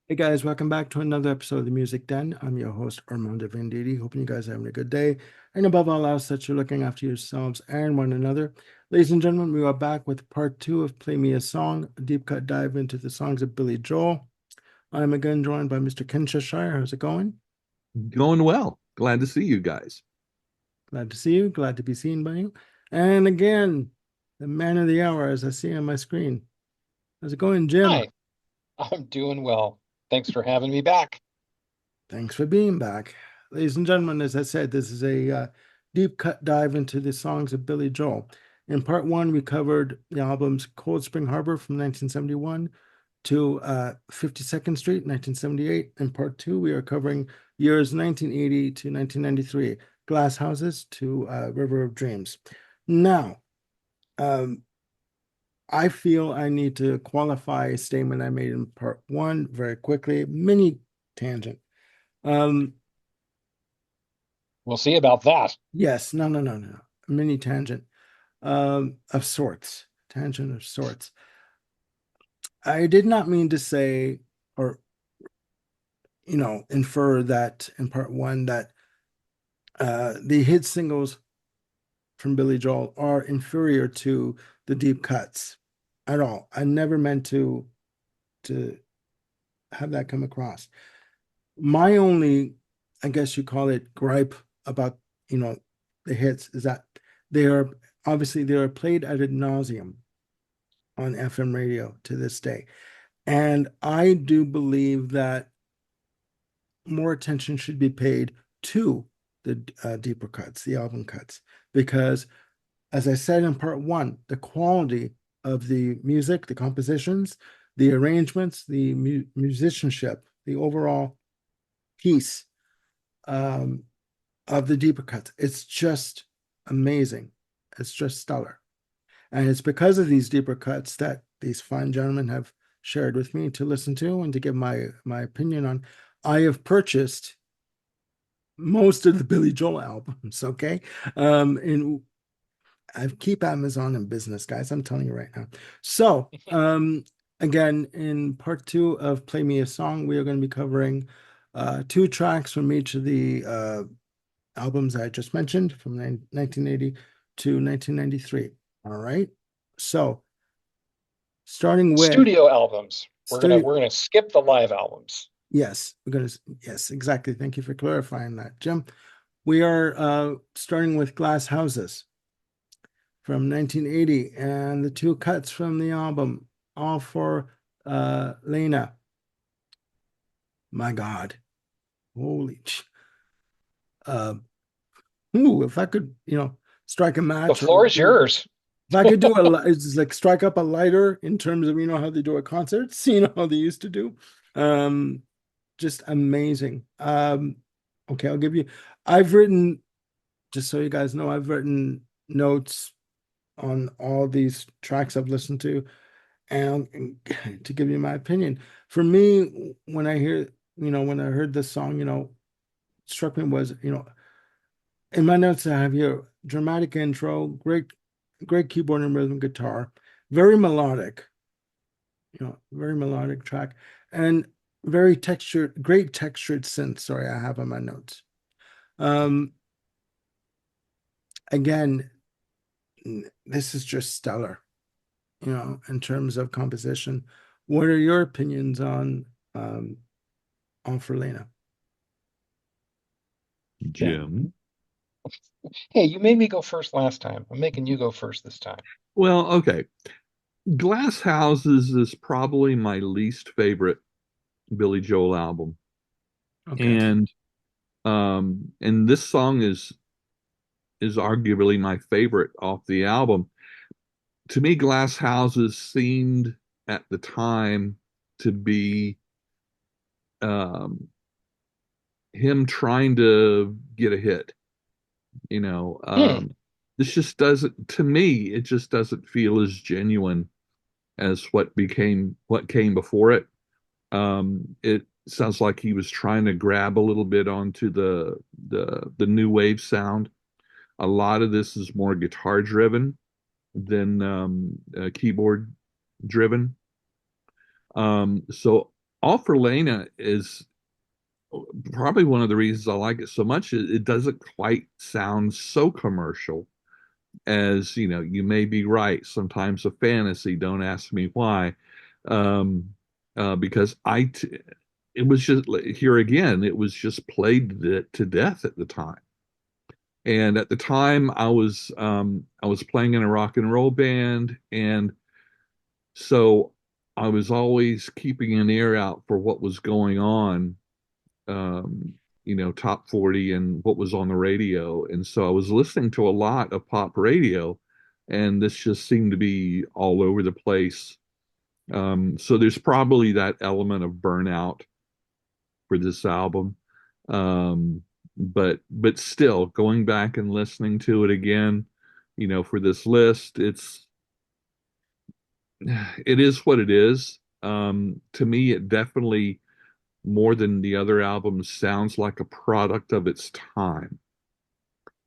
Hey guys, welcome back to another episode of the Music Den. I'm your host, Armando Venditti. Hoping you guys are having a good day. And above all else, that you're looking after yourselves and one another. Ladies and gentlemen, we are back with part two of Play Me a Song, a deep cut dive into the songs of Billy Joel. I'm again joined by Mr. Ken Cheshire. How's it going? Going well. Glad to see you guys. Glad to see you. Glad to be seen by you. And again, the man of the hour, as I see on my screen. How's it going, Jim? Hi, I'm doing well. Thanks for having me back. Thanks for being back. Ladies and gentlemen, as I said, this is a deep cut dive into the songs of Billy Joel. In part one, we covered the albums Cold Spring Harbor from 1971 to 52nd Street, 1978. In part two, we are covering years 1980 to 1993, Glass Houses to River of Dreams. Now, um, I feel I need to qualify a statement I made in part one very quickly, mini tangent. Um, We'll see about that. yes, no. Mini tangent of sorts. Tangent of sorts. I did not mean to say or infer that in part one that the hit singles from Billy Joel are inferior to the deep cuts at all. I never meant to have that come across. My only, I guess you call it gripe about, you know, the hits is that they are they are played ad nauseum on FM radio to this day. And I do believe that more attention should be paid to the deeper cuts, the album cuts, because as I said in part one, the quality of the music, the compositions, the arrangements, the musicianship, the overall piece um, of the deeper cuts, it's just amazing. It's just stellar. And it's because of these deeper cuts that these fine gentlemen have shared with me to listen to and to give my opinion on. I have purchased most of the Billy Joel albums, okay? And I keep Amazon in business, guys. I'm telling you right now. So, again, in part two of Play Me a Song, we are going to be covering two tracks from each of the albums I just mentioned from 1980 to 1993. All right. So, starting with Studio albums. We're gonna studio. we're gonna skip the live albums. Yes, yes, exactly. Thank you for clarifying that, Jim. We are starting with Glass Houses from 1980 and the two cuts from the album, all for Lena. My God. Holy. Uh, if I could, strike a The match or floor is yours. if I could do it's like strike up a lighter in terms of, how they do at concerts, how they used to do. Um, just amazing. Okay, I've written, just so you guys know, I've written notes on all these tracks I've listened to and to give you my opinion. For me, when I heard this song, struck me was, in my notes I have here, dramatic intro, great keyboard and rhythm guitar, very melodic, very melodic track, and great textured synth. Sorry, I have on my notes. Um, again, this is just stellar, in terms of composition. What are your opinions um on Ferlina? Jim. Hey, you made me go first last time. I'm making you go first this time. Well, okay. Glass Houses is probably my least favorite Billy Joel album. Okay. And this song is arguably my favorite off the album. To me, Glass Houses seemed at the time to be um him trying to get a hit. You know, Hmm. this just doesn't, to me, it just doesn't feel as genuine as what came before it. It sounds like he was trying to grab a little bit onto the new wave sound. A lot of this is more guitar driven than keyboard driven. So All for Lena is probably one of the reasons I like it so much. It doesn't quite sound so commercial as, you know, You May Be Right, sometimes a fantasy, don't ask me why. Um, because it was just here again, it was just played to death at the time. And at the time, I was playing in a rock and roll band, and so I was always keeping an ear out for what was going on, um, top 40 and what was on the radio. And so I was listening to a lot of pop radio, and this just seemed to be all over the place. So there's probably that element of burnout for this album. Um, but still, going back and listening to it again, for this list, it is what it is. To me, it definitely, more than the other albums, sounds like a product of its time.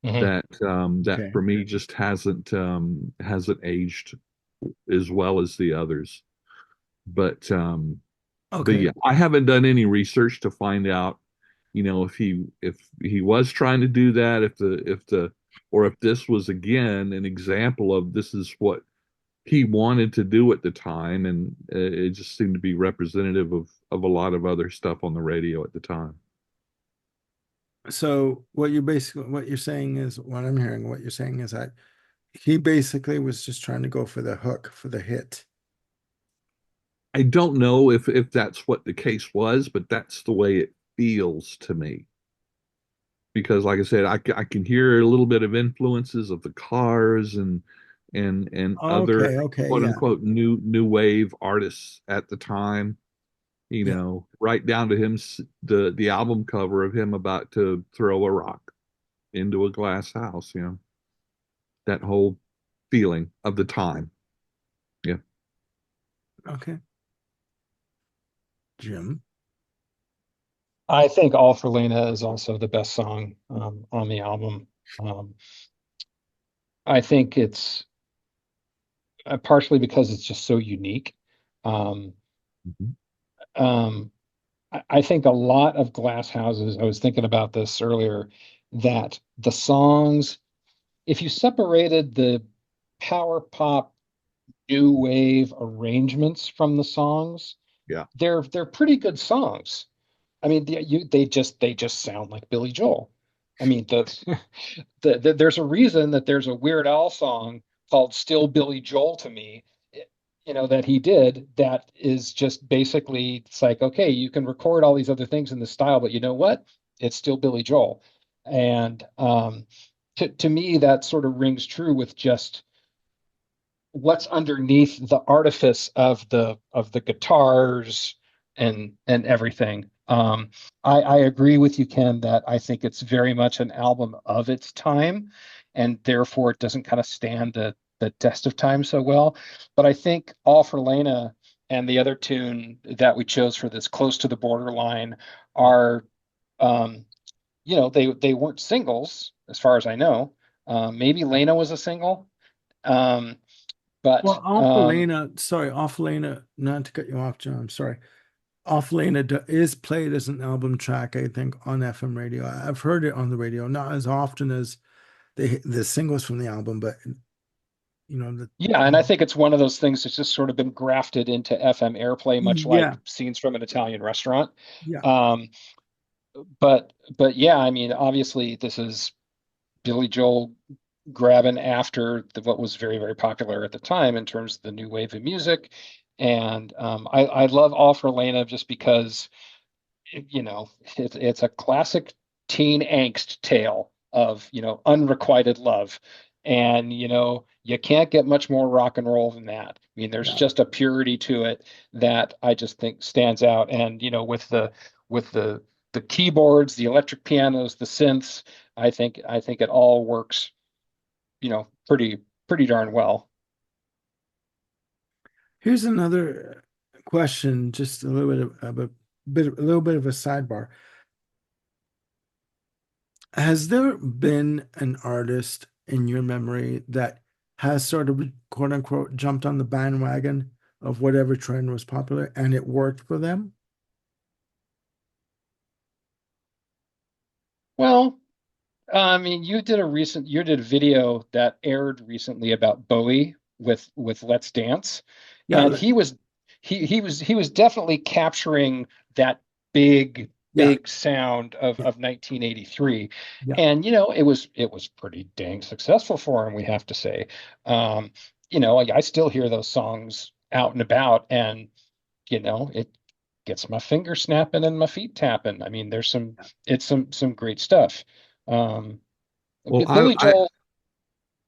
Mhm. That Okay. for me just hasn't aged as well as the others. But but Okay. yeah, I haven't done any research to find out, if he was trying to do that, or if this was again an example of this is what he wanted to do at the time, and it just seemed to be representative of a lot of other stuff on the radio at the time. So what you're saying is what I'm hearing, what you're saying is that he basically was just trying to go for the hook, for the hit. I don't know if that's what the case was, but that's the way it feels to me. Because, like I said, I can hear a little bit of influences of the Cars and other Okay, okay, quote yeah. unquote new wave artists at the time. Yeah. Right down to the album cover of him about to throw a rock into a glass house. That whole feeling of the time. Yeah. Okay. Jim. I think All for Lena is also the best song on the album. Um, I think it's partially because it's just so unique. Um, Mhm. um, I think a lot of Glass Houses, I was thinking about this earlier, that the songs, if you separated the power pop new wave arrangements from the songs, Yeah. they're pretty good songs. I mean, they just sound like Billy Joel. I mean, there's a reason that there's a Weird Al song called "Still Billy Joel" to me, that he did. That is just basically, it's like, okay, you can record all these other things in the style, but you know what? It's still Billy Joel. And to me, that sort of rings true with just what's underneath the artifice of the guitars and everything. I agree with you, Ken, that I think it's very much an album of its time, and therefore it doesn't kind of stand the test of time so well. But I think All for Lena and the other tune that we chose for this, Close to the Borderline, are um, they weren't singles as far as I know. Maybe Lena was a single. Um, but Well, Off Lena, sorry, Off Lena, not to cut you off, John, I'm sorry. Off Lena is played as an album track, I think, on FM radio. I've heard it on the radio, not as often as the singles from the album, but the Yeah, and I think it's one of those things that's just sort of been grafted into FM airplay, much like yeah, scenes from an Italian restaurant. yeah. Um, but yeah, I mean, obviously this is Billy Joel grabbing after what was very, very popular at the time in terms of the new wave of music. And I love All for Lena just because you know, it's a classic teen angst tale of, unrequited love. And, you can't get much more rock and roll than that. I mean, there's Yeah. just a purity to it that I just think stands out. And, with the keyboards, the electric pianos, the synths, I think it all works, pretty darn well. Here's another question, just a little a little bit of a sidebar. Has there been an artist in your memory that has sort of quote unquote jumped on the bandwagon of whatever trend was popular and it worked for them? Well, I mean, you did a video that aired recently about Bowie with Let's Dance, Yeah, and he was definitely capturing that big yeah, big sound yeah, of 1983, yeah, and it was pretty dang successful for him, we have to say. Um, I still hear those songs out and about, and it gets my fingers snapping and my feet tapping. I mean, it's some great stuff. Um, Well, Billy I Joel,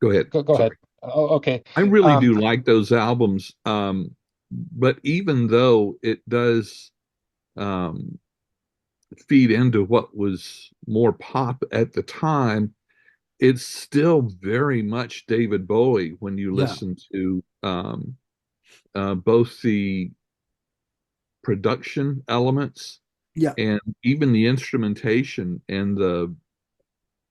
go ahead. go ahead. Sorry. Oh, okay. I really Um, do like those albums. But even though it does um, feed into what was more pop at the time, it's still very much David Bowie when you yeah, listen to both the production elements yeah, and even the instrumentation and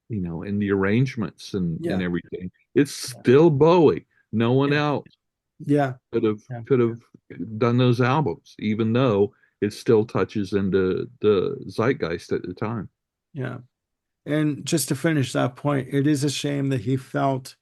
and the arrangements and yeah, everything. It's yeah, still Bowie. No one yeah, else yeah, could have yeah, could have done those albums, even though it still touches into the zeitgeist at the time. yeah. And just to finish that point, it is a shame that he felt,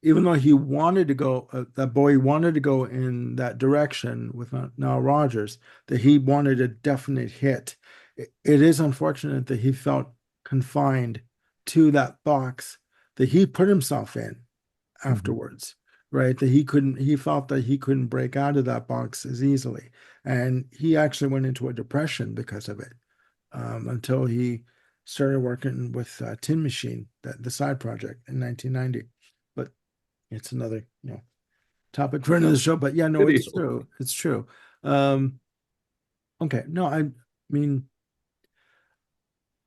even though he wanted to go, that Bowie wanted to go in that direction with Nile Rodgers, that he wanted a definite hit. It is unfortunate that he felt confined to that box that he put himself in Mhm. afterwards, right? He felt that he couldn't break out of that box as easily. And he actually went into a depression because of it, until he started working with Tin Machine, the side project in 1990. But it's another, topic for another show. But yeah, no, it's Video. true. It's true. Um, okay. No, I mean,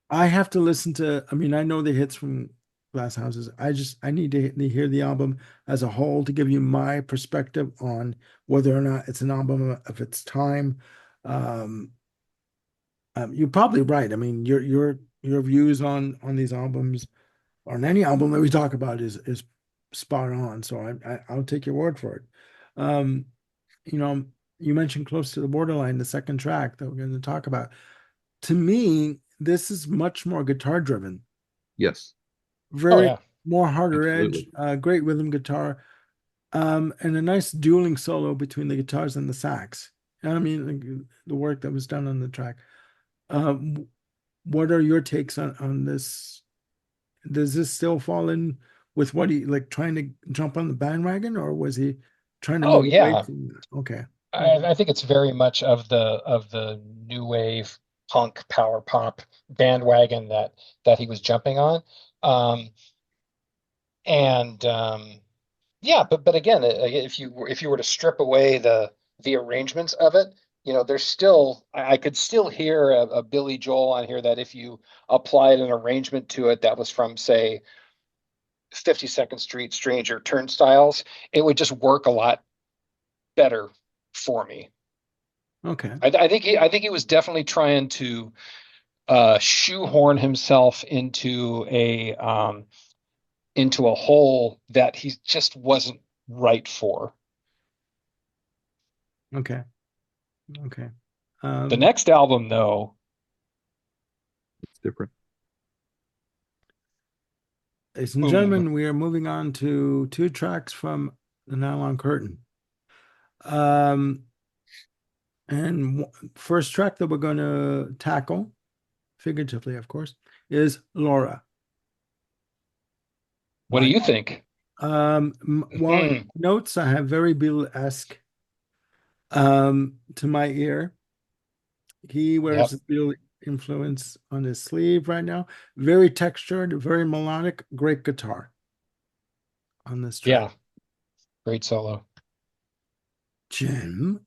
I have to listen to, I mean, I know the hits from Glass Houses. I need to hear the album as a whole to give you my perspective on whether or not it's an album of its time. Um, you're probably right. I mean, your views on these albums, on any album that we talk about, is spot on. So I'll take your word for it. Um, you know, you mentioned Close to the Borderline, the second track that we're going to talk about. To me, this is much more guitar driven, Yes, oh very yeah. more harder edge, absolutely. great rhythm guitar, and a nice dueling solo between the guitars and the sax. I mean, like, the work that was done on the track. Um, what are your takes on this? Does this still fall in with what he like trying to jump on the bandwagon, or was he trying to Oh move away yeah. from that? Okay. I think it's very much of the new wave punk power pop bandwagon that he was jumping on. Um, and Yeah, but again, if you were to strip away the arrangements of it, there's still I could still hear a Billy Joel on here that if you applied an arrangement to it that was from, say, 52nd Street Stranger Turnstiles, it would just work a lot better for me. Okay. I think he was definitely trying to shoehorn himself into a hole that he just wasn't right for. Okay. Okay. The Um, next album, though, It's different. ladies and boom. gentlemen, we are moving on to two tracks from the Nylon Curtain. Um, and first track that we're going to tackle, figuratively, of course, is Laura. What do By you think? well, in Mhm. notes, I have very Beatle-esque to my ear. He wears Yep. a Beatle influence on his sleeve right now. Very textured, very melodic, great guitar on this track. Yeah. Great solo. Jim.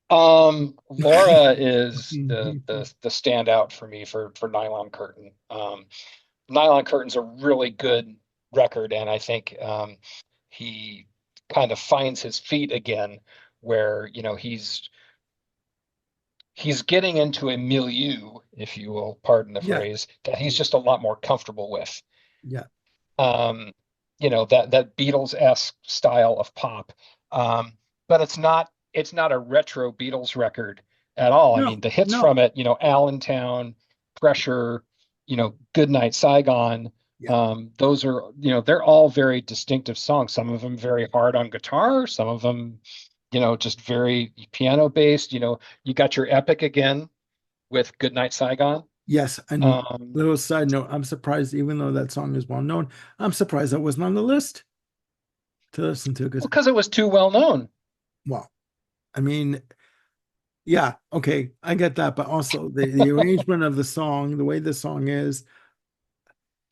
Laura is the standout for me for Nylon Curtain. Nylon Curtain's a really good record, and I think he kind of finds his feet again, where he's getting into a milieu, if you will pardon the Yeah, phrase, that he's just a lot more comfortable with. yeah, um, that Beatles-esque style of pop. But it's not a retro Beatles record at all. I no, mean, the hits no, from it, Allentown, Pressure, Good Night Saigon. Yeah. Those are, they're all very distinctive songs. Some of them very hard on guitar, some of them, just very piano based. You got your epic again with Good Night Saigon. Yes, and Um, little side note, I'm surprised, even though that song is well known, I'm surprised that wasn't on the list to listen to because, because it was too well known. well, I mean, yeah, okay, I get that, but also the arrangement of the song, the way the song is,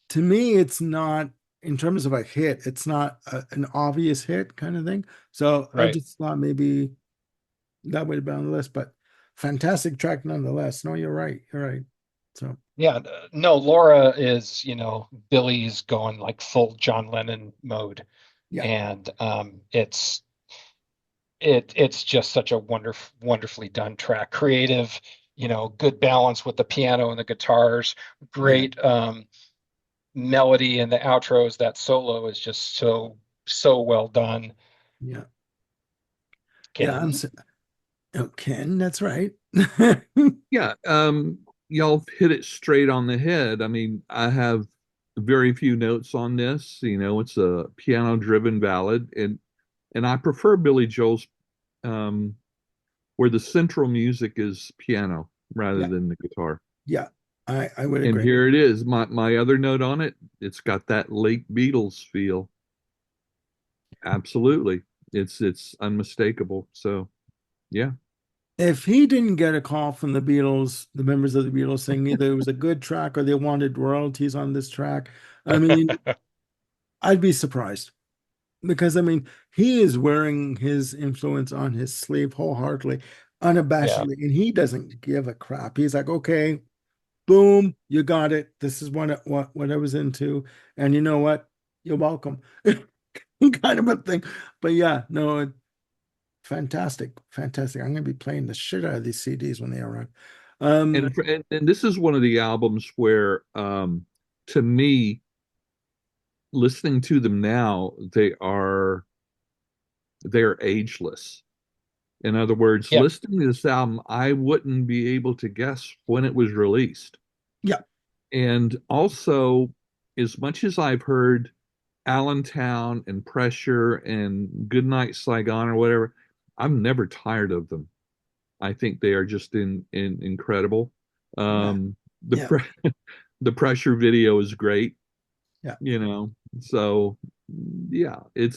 to me, it's not in terms of a hit, it's not an obvious hit kind of thing. So I Right. just thought maybe that would have been on the list, but fantastic track nonetheless. No, you're right. You're right. So Yeah, no, Laura is, Billy's going like full John Lennon mode. yeah, And it's just such a wonderfully done track. Creative, good balance with the piano and the guitars, yeah, great melody and the outros. That solo is just so well done. yeah, yeah. Ken? Oh, Ken, that's right. Yeah, y'all hit it straight on the head. I mean, I have very few notes on this. It's a piano-driven ballad, and I prefer Billy Joel's um, where the central music is piano rather Yeah, than the guitar. yeah, I would And agree. here it is. My other note on it, it's got that late Beatles feel. Absolutely. It's unmistakable. So, yeah. If he didn't get a call from the Beatles, the members of the Beatles saying either it was a good track or they wanted royalties on this track, I mean, I'd be surprised because I mean, he is wearing his influence on his sleeve wholeheartedly, Yeah. unabashedly, and he doesn't give a crap. He's like, okay, boom, you got it. This is what I was into, and you know what? You're welcome, kind of a thing. But yeah, no, fantastic, fantastic. I'm gonna be playing the shit out of these CDs when they arrive. Um, And this is one of the albums where, to me, listening to them now, they're ageless. In other words, Yeah. listening to this album, I wouldn't be able to guess when it was released. yeah, And also, as much as I've heard Allentown and Pressure and Goodnight Saigon or whatever, I'm never tired of them. I think they are just in incredible. yeah, The yeah, pre the Pressure video is great, yeah, you know. So yeah, it.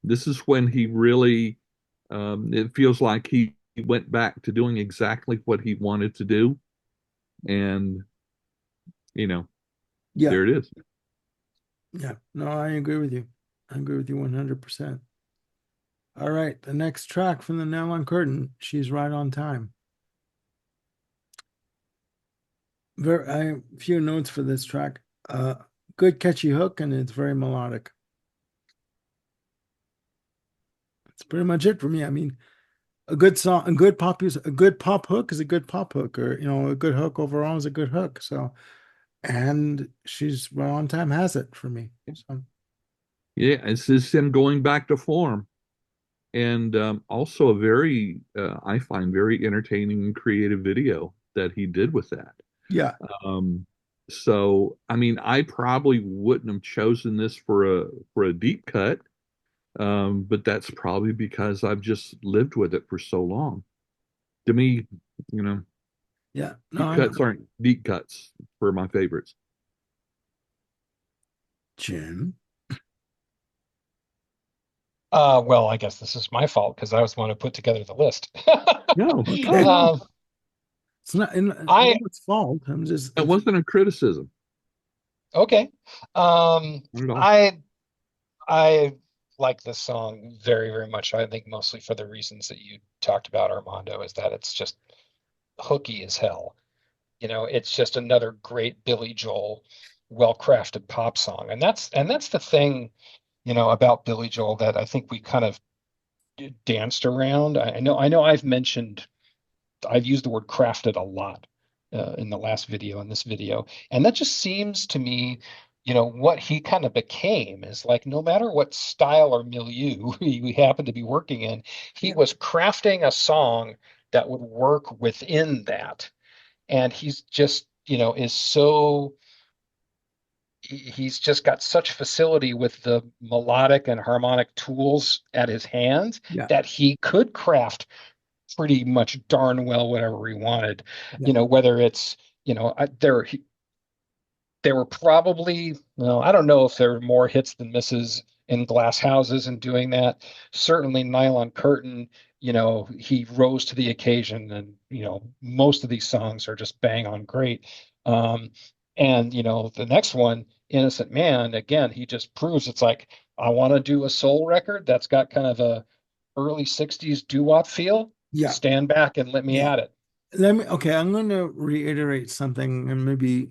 This is when he really. It feels like he went back to doing exactly what he wanted to do, and you know, yeah, there it is. yeah. No, I agree with you. I agree with you 100%. All right, the next track from the Nylon Curtain, She's Right on Time. Very, I have a few notes for this track. Good catchy hook, and it's very melodic. That's pretty much it for me. I mean, a good song, a good pop hook is a good pop hook, or a good hook overall is a good hook. So, and She's Right on Time has it for me. So, Yeah, it's just him going back to form, and also a very, I find very entertaining and creative video that he did with that. yeah, Um, so I mean, I probably wouldn't have chosen this for a deep cut, but that's probably because I've just lived with it for so long. To me, you know, yeah. No, deep I cuts agree. aren't deep cuts for my favorites. Jim. Well, I guess this is my fault because I was the one who put together the list. No, no, Okay. no, Um, It's not I nobody's fault. I'm just that it's wasn't a criticism. okay. Um, Not at all. I I like this song very much. I think mostly for the reasons that you talked about, Armando, is that it's just hooky as hell. It's just another great Billy Joel, well-crafted pop song. And that's the thing, about Billy Joel that I think we kind of danced around. I know I've used the word crafted a lot in the last video and this video, and that just seems to me, what he kind of became is like no matter what style or milieu we happen to be working in, he yeah, was crafting a song that would work within that. And he's just, is so he's just got such facility with the melodic and harmonic tools at his hands Yeah, that he could craft pretty much darn well whatever he wanted. yeah, Whether it's, there were probably, well, I don't know if there were more hits than misses in Glass Houses and doing that. Certainly Nylon Curtain, he rose to the occasion, and most of these songs are just bang on great. Um, and the next one, Innocent Man, again, he just proves it's like, I want to do a soul record that's got kind of a early 60s doo-wop feel. yeah, Stand back and let me yeah. at it. Okay, I'm going to reiterate something and maybe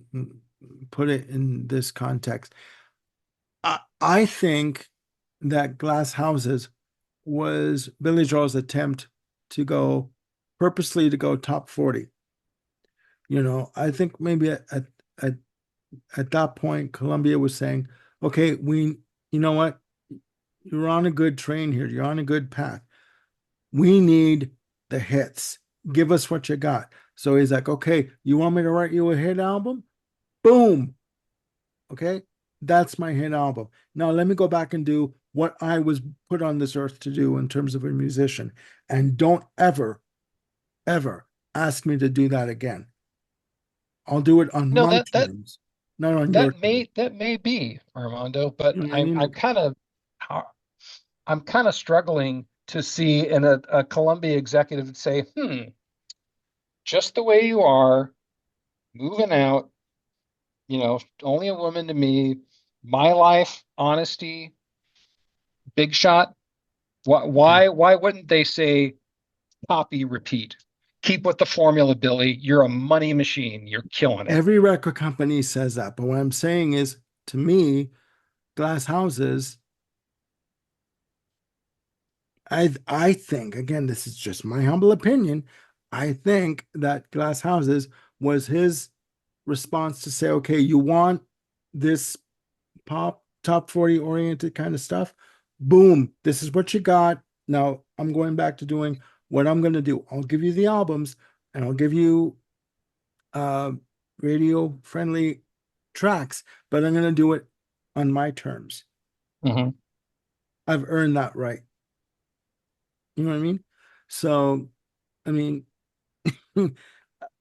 put it in this context. I think that Glass Houses was Billy Joel's attempt to go purposely to go top 40. I think maybe at, at that point, Columbia was saying, okay, you know what? You're on a good train here. You're on a good path. We need the hits. Give us what you got. So he's like, okay, you want me to write you a hit album? Boom. Okay. That's my hit album. Now let me go back and do what I was put on this earth to do in terms of a musician. And don't ever, ever ask me to do that again. I'll do it on No, my that that terms, not on your that terms. may that may be Armando, but You know what I I'm mean? I'm kind of I'm kind of struggling to see in a Columbia executive say, just the way you are, moving out, only a woman to me, my life, honesty, big shot. Why Okay. why why wouldn't they say copy repeat? Keep with the formula, Billy. You're a money machine. You're killing it. Every record company says that. But what I'm saying is, to me, Glass Houses, I think, again, this is just my humble opinion. I think that Glass Houses was his response to say, okay, you want this pop top 40 oriented kind of stuff? Boom, this is what you got. Now I'm going back to doing what I'm going to do. I'll give you the albums and I'll give you uh radio friendly tracks, but I'm going to do it on my terms. Hmm. I've earned that right. You know what I mean? So, I mean,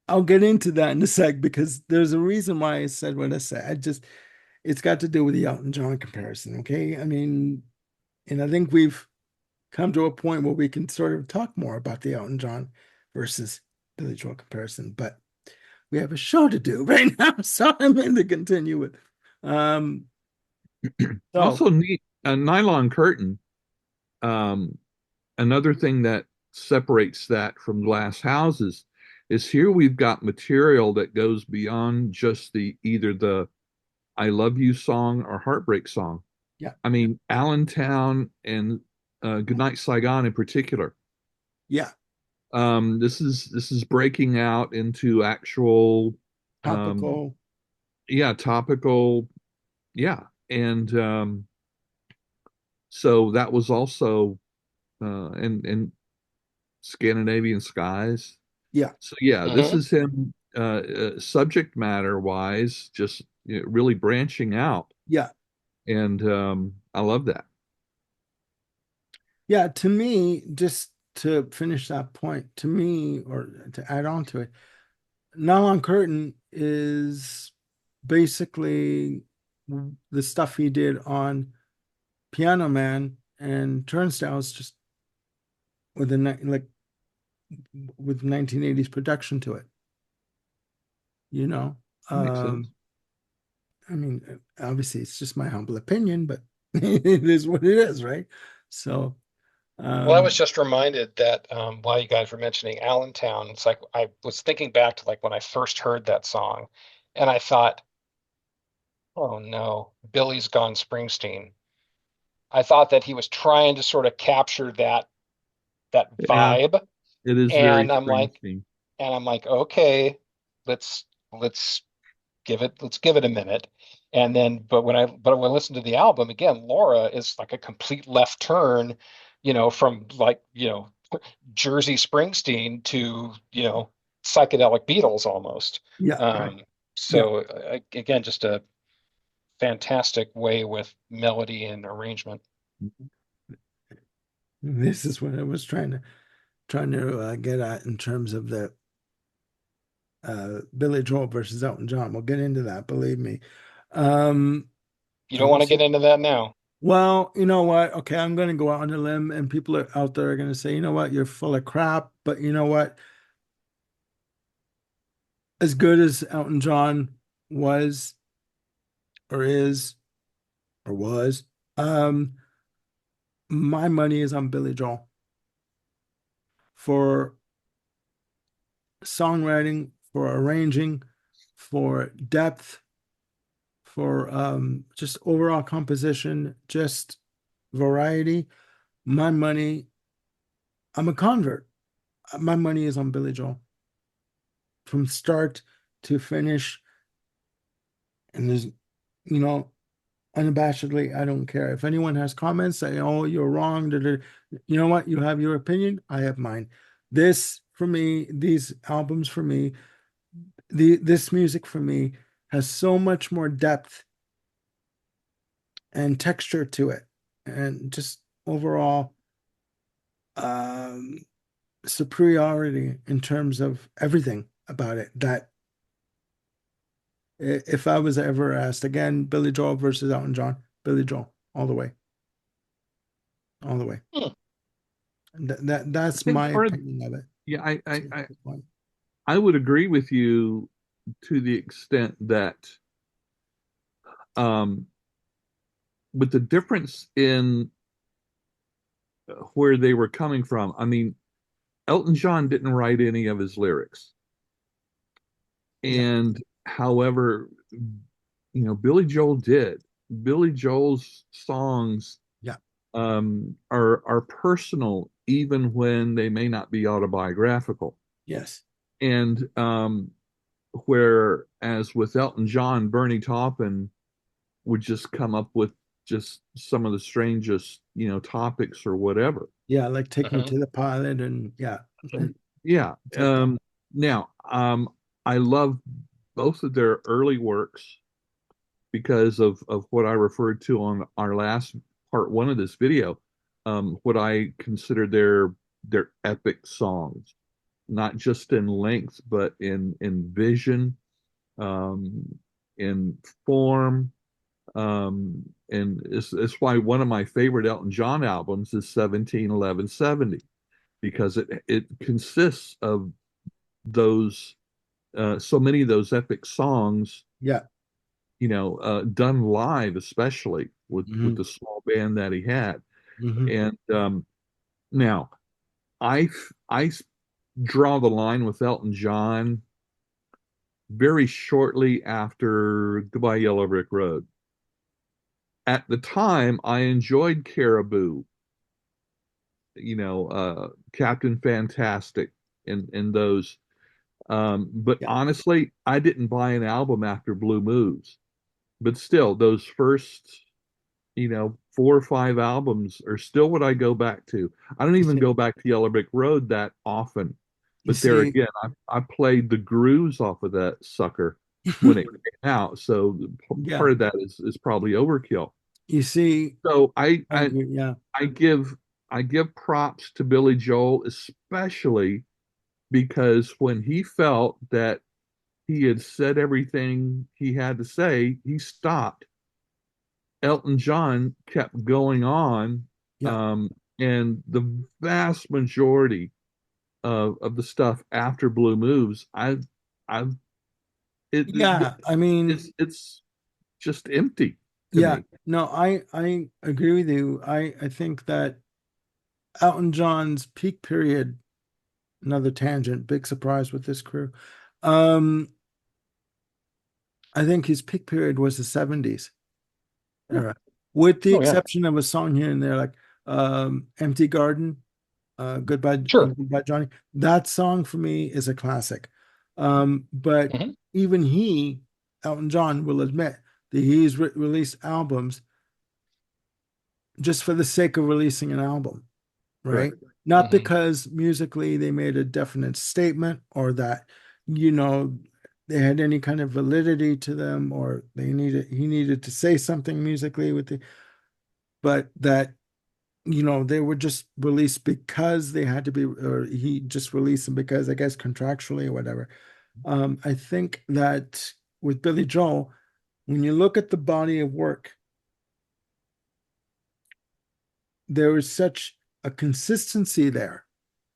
I'll get into that in a sec because there's a reason why I said what I said. It's got to do with the Elton John comparison. Okay. I mean, and I think we've come to a point where we can sort of talk more about the Elton John versus Billy Joel comparison, but we have a show to do right now. So I'm going to continue with, um, so Also, neat nylon curtain. Um, Another thing that separates that from glass houses is here we've got material that goes beyond just the either the I love you song or heartbreak song. yeah, I mean, Allentown and Goodnight Saigon in particular. yeah, This is breaking out into actual, um, topical. yeah, topical, yeah, and so that was also and Scandinavian skies. Yeah, So yeah, this Hmm. is him subject matter wise, just really branching out, yeah, and I love that. yeah. To me, just to finish that point, to me, or to add on to it, Nylon Curtain is basically the stuff he did on Piano Man and Turnstiles, just with like with 1980s production to it. You know, That makes sense. um, I mean, obviously, it's just my humble opinion, but it is what it is, right? So, Well, I was um, just reminded that while you guys were mentioning Allentown, it's like I was thinking back to like when I first heard that song, and I thought, oh no, Billy's Gone Springsteen. I thought that he was trying to sort of capture that Yeah, vibe, it is very and Springsteen. I'm like, okay, let's let's let's give it a minute. And then, but when I listen to the album again, Laura is like a complete left turn, from like, Jersey Springsteen to, psychedelic Beatles almost. yeah, right. Um, Yeah. So again, just a fantastic way with melody and arrangement. This is what I was trying to get at in terms of the Billy Joel versus Elton John. We'll get into that, believe me. Um, You don't want to get also, into that now. well, you know what? Okay, I'm going to go out on a limb, and people are out there are going to say, you know what, you're full of crap. But you know what? As good as Elton John was, or is, or was, um, my money is on Billy Joel for songwriting, for arranging, for depth, for just overall composition, just variety. My money, I'm a convert. My money is on Billy Joel from start to finish. And there's, you know, unabashedly, I don't care. If anyone has comments, say, oh, you're wrong. Da, da. You know what? You have your opinion. I have mine. This for me, these albums for me, this music for me has so much more depth and texture to it. And just overall um superiority in terms of everything about it that if I was ever asked again, Billy Joel versus Elton John, Billy Joel all the way, all the way. Hmm. That's I think my part of, opinion of it. yeah, So, good point. I would agree with you to the extent that um, with the difference in where they were coming from. I mean, Elton John didn't write any of his lyrics. Yeah, And however, Billy Joel did. Billy Joel's songs yeah, are personal, even when they may not be autobiographical. yes, And whereas with Elton John, Bernie Taupin would just come up with just some of the strangest, topics or whatever. yeah. Like Take Me Mhm. to the Pilot, and yeah, Yeah. like that. Now, I love both of their early works because of what I referred to on our last part one of this video, what I consider their epic songs, not just in length, but in vision, um, in form. And it's why one of my favorite Elton John albums is 171170 because it consists of those so many of those epic songs, Yeah, done live, especially with hmm the small band that he had. hmm And now I draw the line with Elton John very shortly after Goodbye Yellow Brick Road. At the time, I enjoyed Caribou, Captain Fantastic, and those. But yeah. honestly, I didn't buy an album after Blue Moves. But still, those first, 4 or 5 albums are still what I go back to. I don't You even see, go back to Yellow Brick Road that often. you But there see, again, I played the grooves off of that sucker when it came out. So yeah, part of that is probably overkill. you see, So I I I agree. Yeah, I give I give props to Billy Joel, especially because when he felt that he had said everything he had to say, he stopped. Elton John kept going on, yeah, um, and the vast majority of the stuff after Blue Moves, I've yeah. I mean, it's just empty to yeah. me. No, I agree with you. I think that Elton John's peak period, another tangent, big surprise with this crew. Um, I think his peak period was the 70s Yeah. era, with the Oh yeah, exception of a song here and there, like Empty Garden, sure. Goodbye Johnny. That song for me is a classic. But Mhm. even he, Elton John, will admit that he's released albums just for the sake of releasing an album, Right. right? Not Mhm. because musically they made a definite statement or that, you know, they had any kind of validity to them, or he needed to say something musically with the, but that, they were just released because they had to be, or he just released them because, I guess, contractually or whatever. I think that with Billy Joel, when you look at the body of work, there is such a consistency there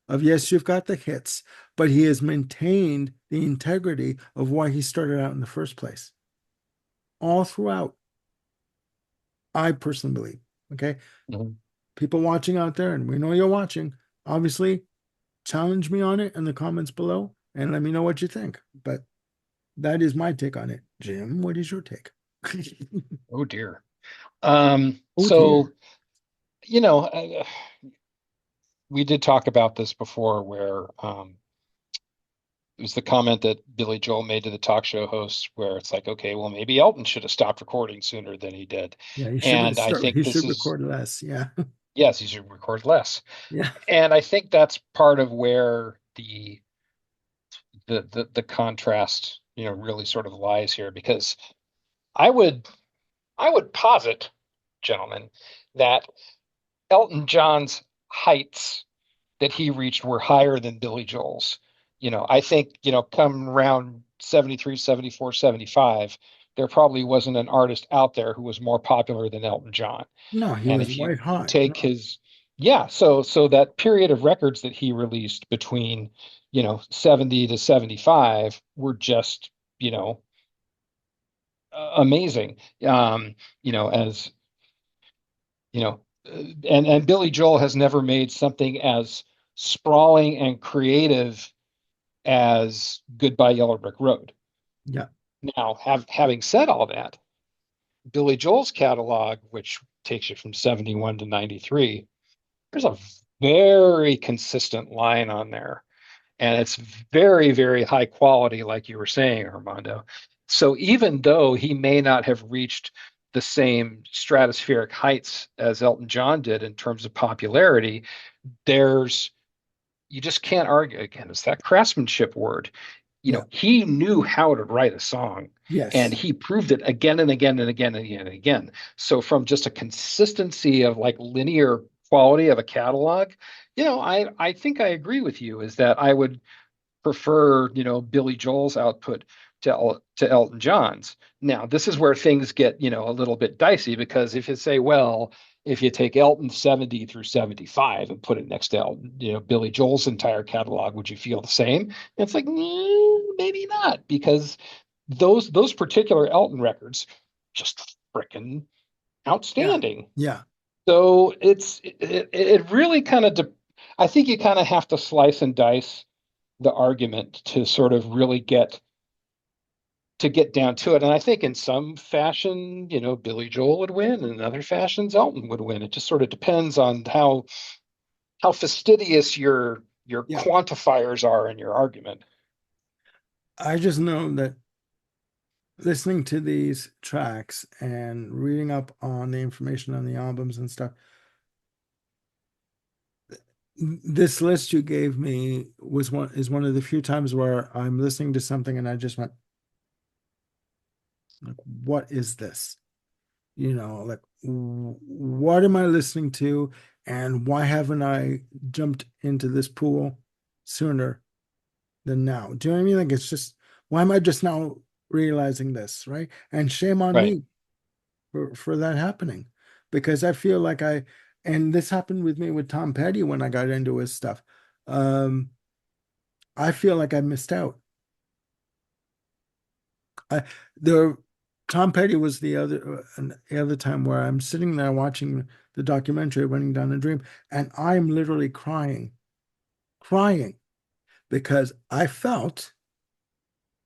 of, yes, you've got the hits, but he has maintained the integrity of why he started out in the first place. All throughout. I personally believe. Okay. Mhm. People watching out there, and we know you're watching, obviously challenge me on it in the comments below and let me know what you think. But that is my take on it. Jim, what is your take? Oh dear. Oh dear. So, we did talk about this before where it was the comment that Billy Joel made to the talk show host where it's like, okay, well, maybe Elton should have stopped recording sooner than he did. Yeah, he should And I start. think He this should is, record less. Yeah. yes, he should record less. Yeah. And I think that's part of where the contrast, really sort of lies here, because I would I would posit, gentlemen, that Elton John's heights that he reached were higher than Billy Joel's. I think, come around 73, 74, 75, there probably wasn't an artist out there who was more popular than Elton John. No, he And was if you white hot. take No. his, yeah, so that period of records that he released between, 70 to 75 were just, amazing. As and Billy Joel has never made something as sprawling and creative as Goodbye Yellow Brick Road. Yeah. Now, having said all that, Billy Joel's catalog, which takes you from 71 to 93, there's a very consistent line on there. And it's very, very high quality, like you were saying, Armando. So even though he may not have reached the same stratospheric heights as Elton John did in terms of popularity, there's you just can't argue again. It's that craftsmanship word. Yeah. He knew how to write a song, and Yes. he proved it again and again and again and again and again. So from just a consistency of like linear quality of a catalog, I think I agree with you is that I would prefer, Billy Joel's output to Elton John's. Now, this is where things get, a little bit dicey because if you say, well, if you take Elton 70 through 75 and put it next to Elton, Billy Joel's entire catalog, would you feel the same? And it's like, maybe not, because those particular Elton records just freaking Yeah. outstanding. Yeah. So it really kind of I think you kind of have to slice and dice the argument to sort of really get down to it. And I think in some fashion, Billy Joel would win, and in other fashions, Elton would win. It just sort of depends on how fastidious your Yeah. quantifiers are in your argument. I just know that listening to these tracks and reading up on the information on the albums and stuff, this list you gave me is one of the few times where I'm listening to something and I just went, like, what is this? Like, what am I listening to, and why haven't I jumped into this pool sooner than now? Do you know what I mean? Like, it's just, why am I just now realizing this, right? And shame on Right. me for that happening, because I feel like and this happened with me with Tom Petty when I got into his stuff. Um, I feel like I missed out. I the Tom Petty was the other time where I'm sitting there watching the documentary Running Down a Dream, and I'm literally crying because I felt,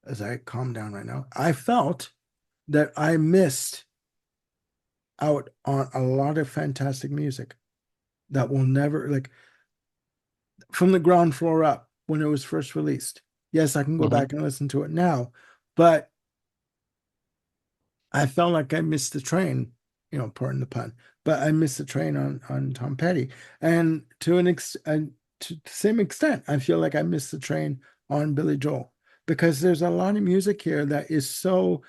as I calm down right now, I felt that I missed out on a lot of fantastic music that will never, like, from the ground floor up when it was first released. Yes, I can go Hmm. back and listen to it now, but I felt like I missed the train, pardon the pun, but I missed the train on Tom Petty. And to the same extent, I feel like I missed the train on Billy Joel. because there's a lot of music here that is so,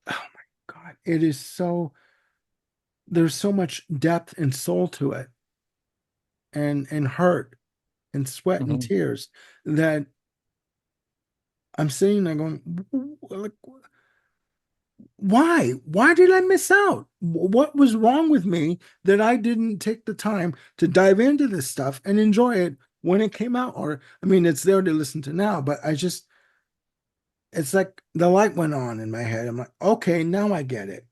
oh my God, it is so, there's so much depth and soul to it, and heart and sweat and Mhm. tears, that I'm sitting there going, like, why did I miss out? What was wrong with me that I didn't take the time to dive into this stuff and enjoy it when it came out? Or, I mean, it's there to listen to now, but it's like the light went on in my head. I'm like, okay, now I get it.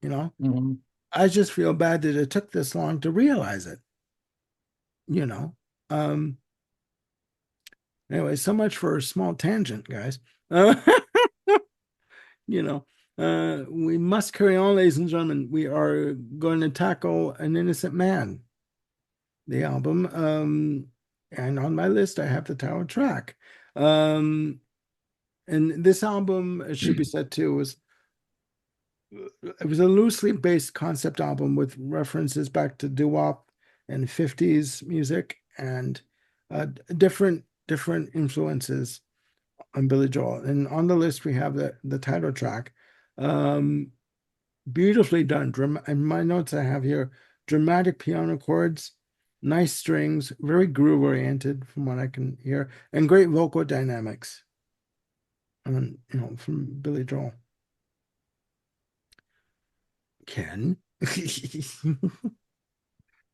You know, Mhm. I just feel bad that it took this long to realize it, you know. Um, anyway, so much for a small tangent, guys. You know, we must carry on, ladies and gentlemen. We are going to tackle An Innocent Man, the album. And on my list, I have the title track. Um, and this album, it should be said too, was it was a loosely based concept album with references back to doo-wop and 50s music, and different influences on Billy Joel. And on the list we have the title track. Um, Beautifully done. In my notes I have here, dramatic piano chords, nice strings, very groove oriented from what I can hear, and great vocal dynamics. From Billy Joel. Ken.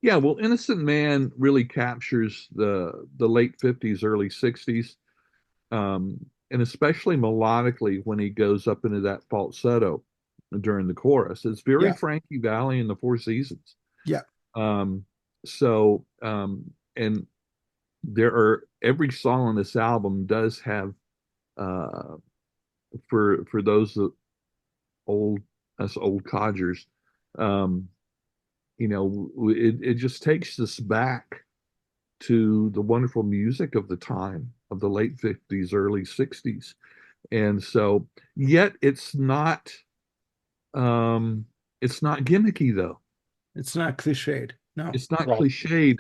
Yeah, well, Innocent Man really captures the late 50s, early 60s, and especially melodically when he goes up into that falsetto during the chorus. It's very Yeah, Frankie Valli and the Four Seasons. yeah, Um, and there are every song on this album does have uh, for those old us old codgers, um, it just takes us back to the wonderful music of the time of the late 50s, early 60s. And so, yet it's not gimmicky though. it's not cliched. No. It's not Right. cliched.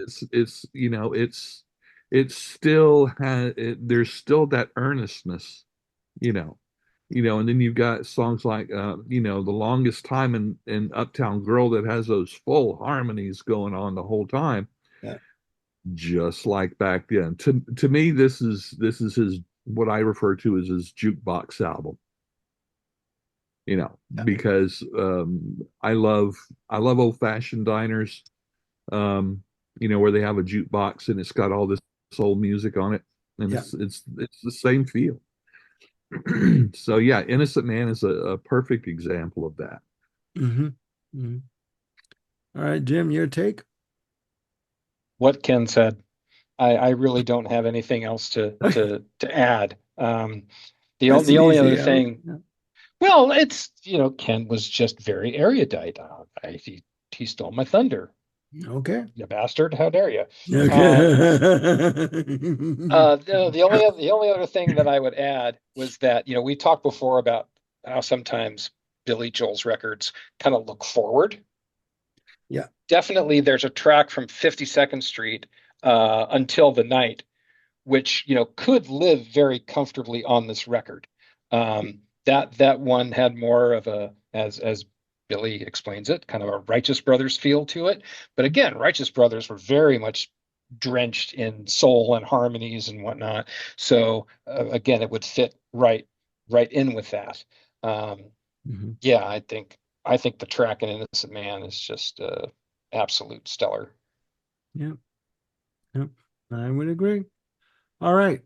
It's still there's still that earnestness, you know. And then you've got songs like The Longest Time in Uptown Girl that has those full harmonies going on the whole time, Yeah. just like back then. To me, this is his what I refer to as his jukebox album. Yeah. Because I love old fashioned diners, um, where they have a jukebox and it's got all this old music on it, and Yeah. it's the same feel. So yeah, Innocent Man is a perfect example of that. Hmm. Hmm. All right, Jim, your take? What Ken said. I really don't have anything else to add. That's The an only easy other out. thing, Yeah. well, it's Ken was just very erudite. He stole my thunder, Okay. you bastard! How dare you? Um, Okay. the only other thing that I would add was that we talked before about how sometimes Billy Joel's records kind of look forward. Yeah. Definitely, there's a track from 52nd Street, Until the Night, which could live very comfortably on this record. That one had more of a, as Billy explains it, kind of a Righteous Brothers feel to it. But again, Righteous Brothers were very much drenched in soul and harmonies and whatnot. So again, it would fit right in with that. Um, Mhm. yeah, I think the track in Innocent Man is just absolute stellar. Yep. Yep. I would agree. All right.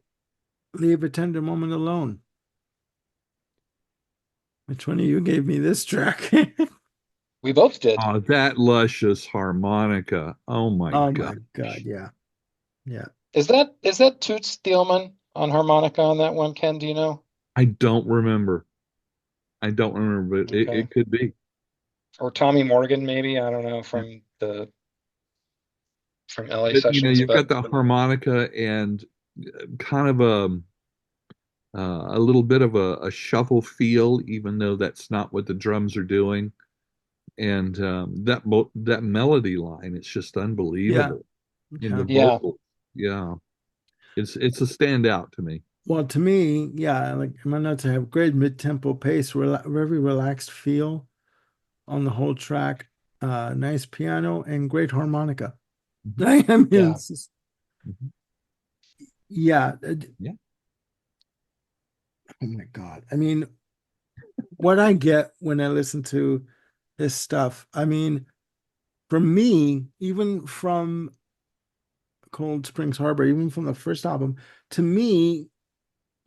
Leave a tender moment alone. Which one of you gave me this track? We both did. Oh, that luscious harmonica. Oh my Oh gosh. my God. Yeah. Yeah. Is that Toots Thielman on harmonica on that one, Ken? Do you know? I don't remember. I don't remember, but it, Okay. it could be. Or Tommy Morgan, maybe. I don't know, Yeah. from LA But Sessions, you've got but the harmonica and kind of a little bit of a shuffle feel, even though that's not what the drums are doing. And that melody line, it's just Yeah. unbelievable in the Yeah. yeah, vocal. Yeah. It's a standout to me. Well, to me, yeah, like I'm not to have great mid-tempo pace, very relaxed feel on the whole track, nice piano and great harmonica. Mhm. I mean, Yeah. it's just, Mhm. yeah. Yeah. Oh my God. I mean, what I get when I listen to his stuff, I mean, for me, even from Cold Springs Harbor, even from the first album, to me,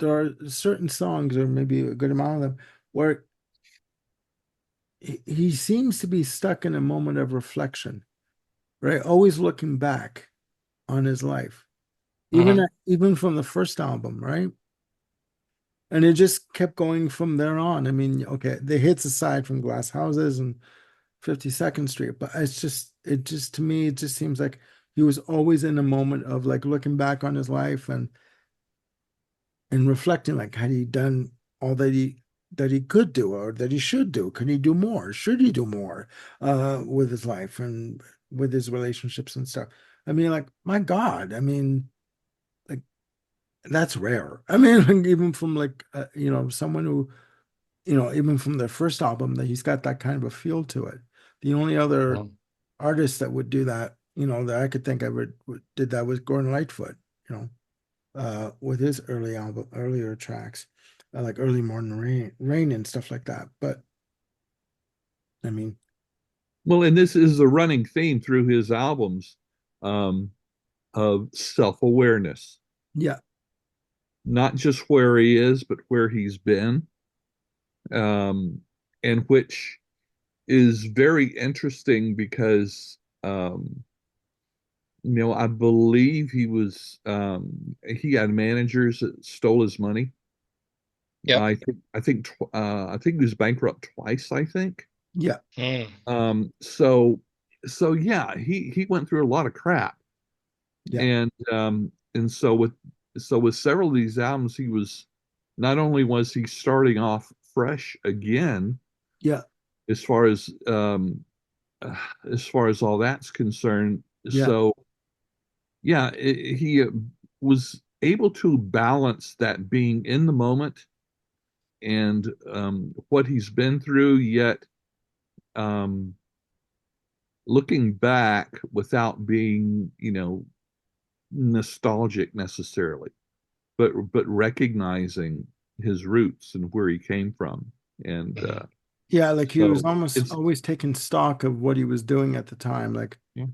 there are certain songs, or maybe a good amount of them, where he seems to be stuck in a moment of reflection, right? Always looking back on his life, Mhm. even from the first album, right? And it just kept going from there on. I mean, okay, the hits aside from Glass Houses and 52nd Street, but it just to me, it just seems like he was always in a moment of like looking back on his life and reflecting, like, had he done all that he could do or that he should do? Could he do more? Should he do more with his life and with his relationships and stuff? I mean, like, my God, I mean, like, that's rare. I mean, like, even from like someone who, even from their first album, that he's got that kind of a feel to it. The only other Mhm. artist that would do that, that I could think of did that was Gordon Lightfoot, with his earlier tracks, like Early Morning Rain and stuff like that. But I mean, Well, and this is a running theme through his albums, um, of self-awareness, yeah, not just where he is, but where he's been, um, and which is very interesting because, I believe he had managers that stole his money. Yep. I think he was bankrupt twice, I think. yeah, Mm. Um, so so yeah, he went through a lot of crap. yeah, And so with several of these albums, he was not only was he starting off fresh again yeah, as far as as far as all that's concerned. yeah, So yeah, he was able to balance that being in the moment and what he's been through, yet um, looking back without being, nostalgic necessarily, but recognizing his roots and where he came from. And Mhm. yeah. Like he was so almost it's always taking stock of what he was doing at the time, like yeah.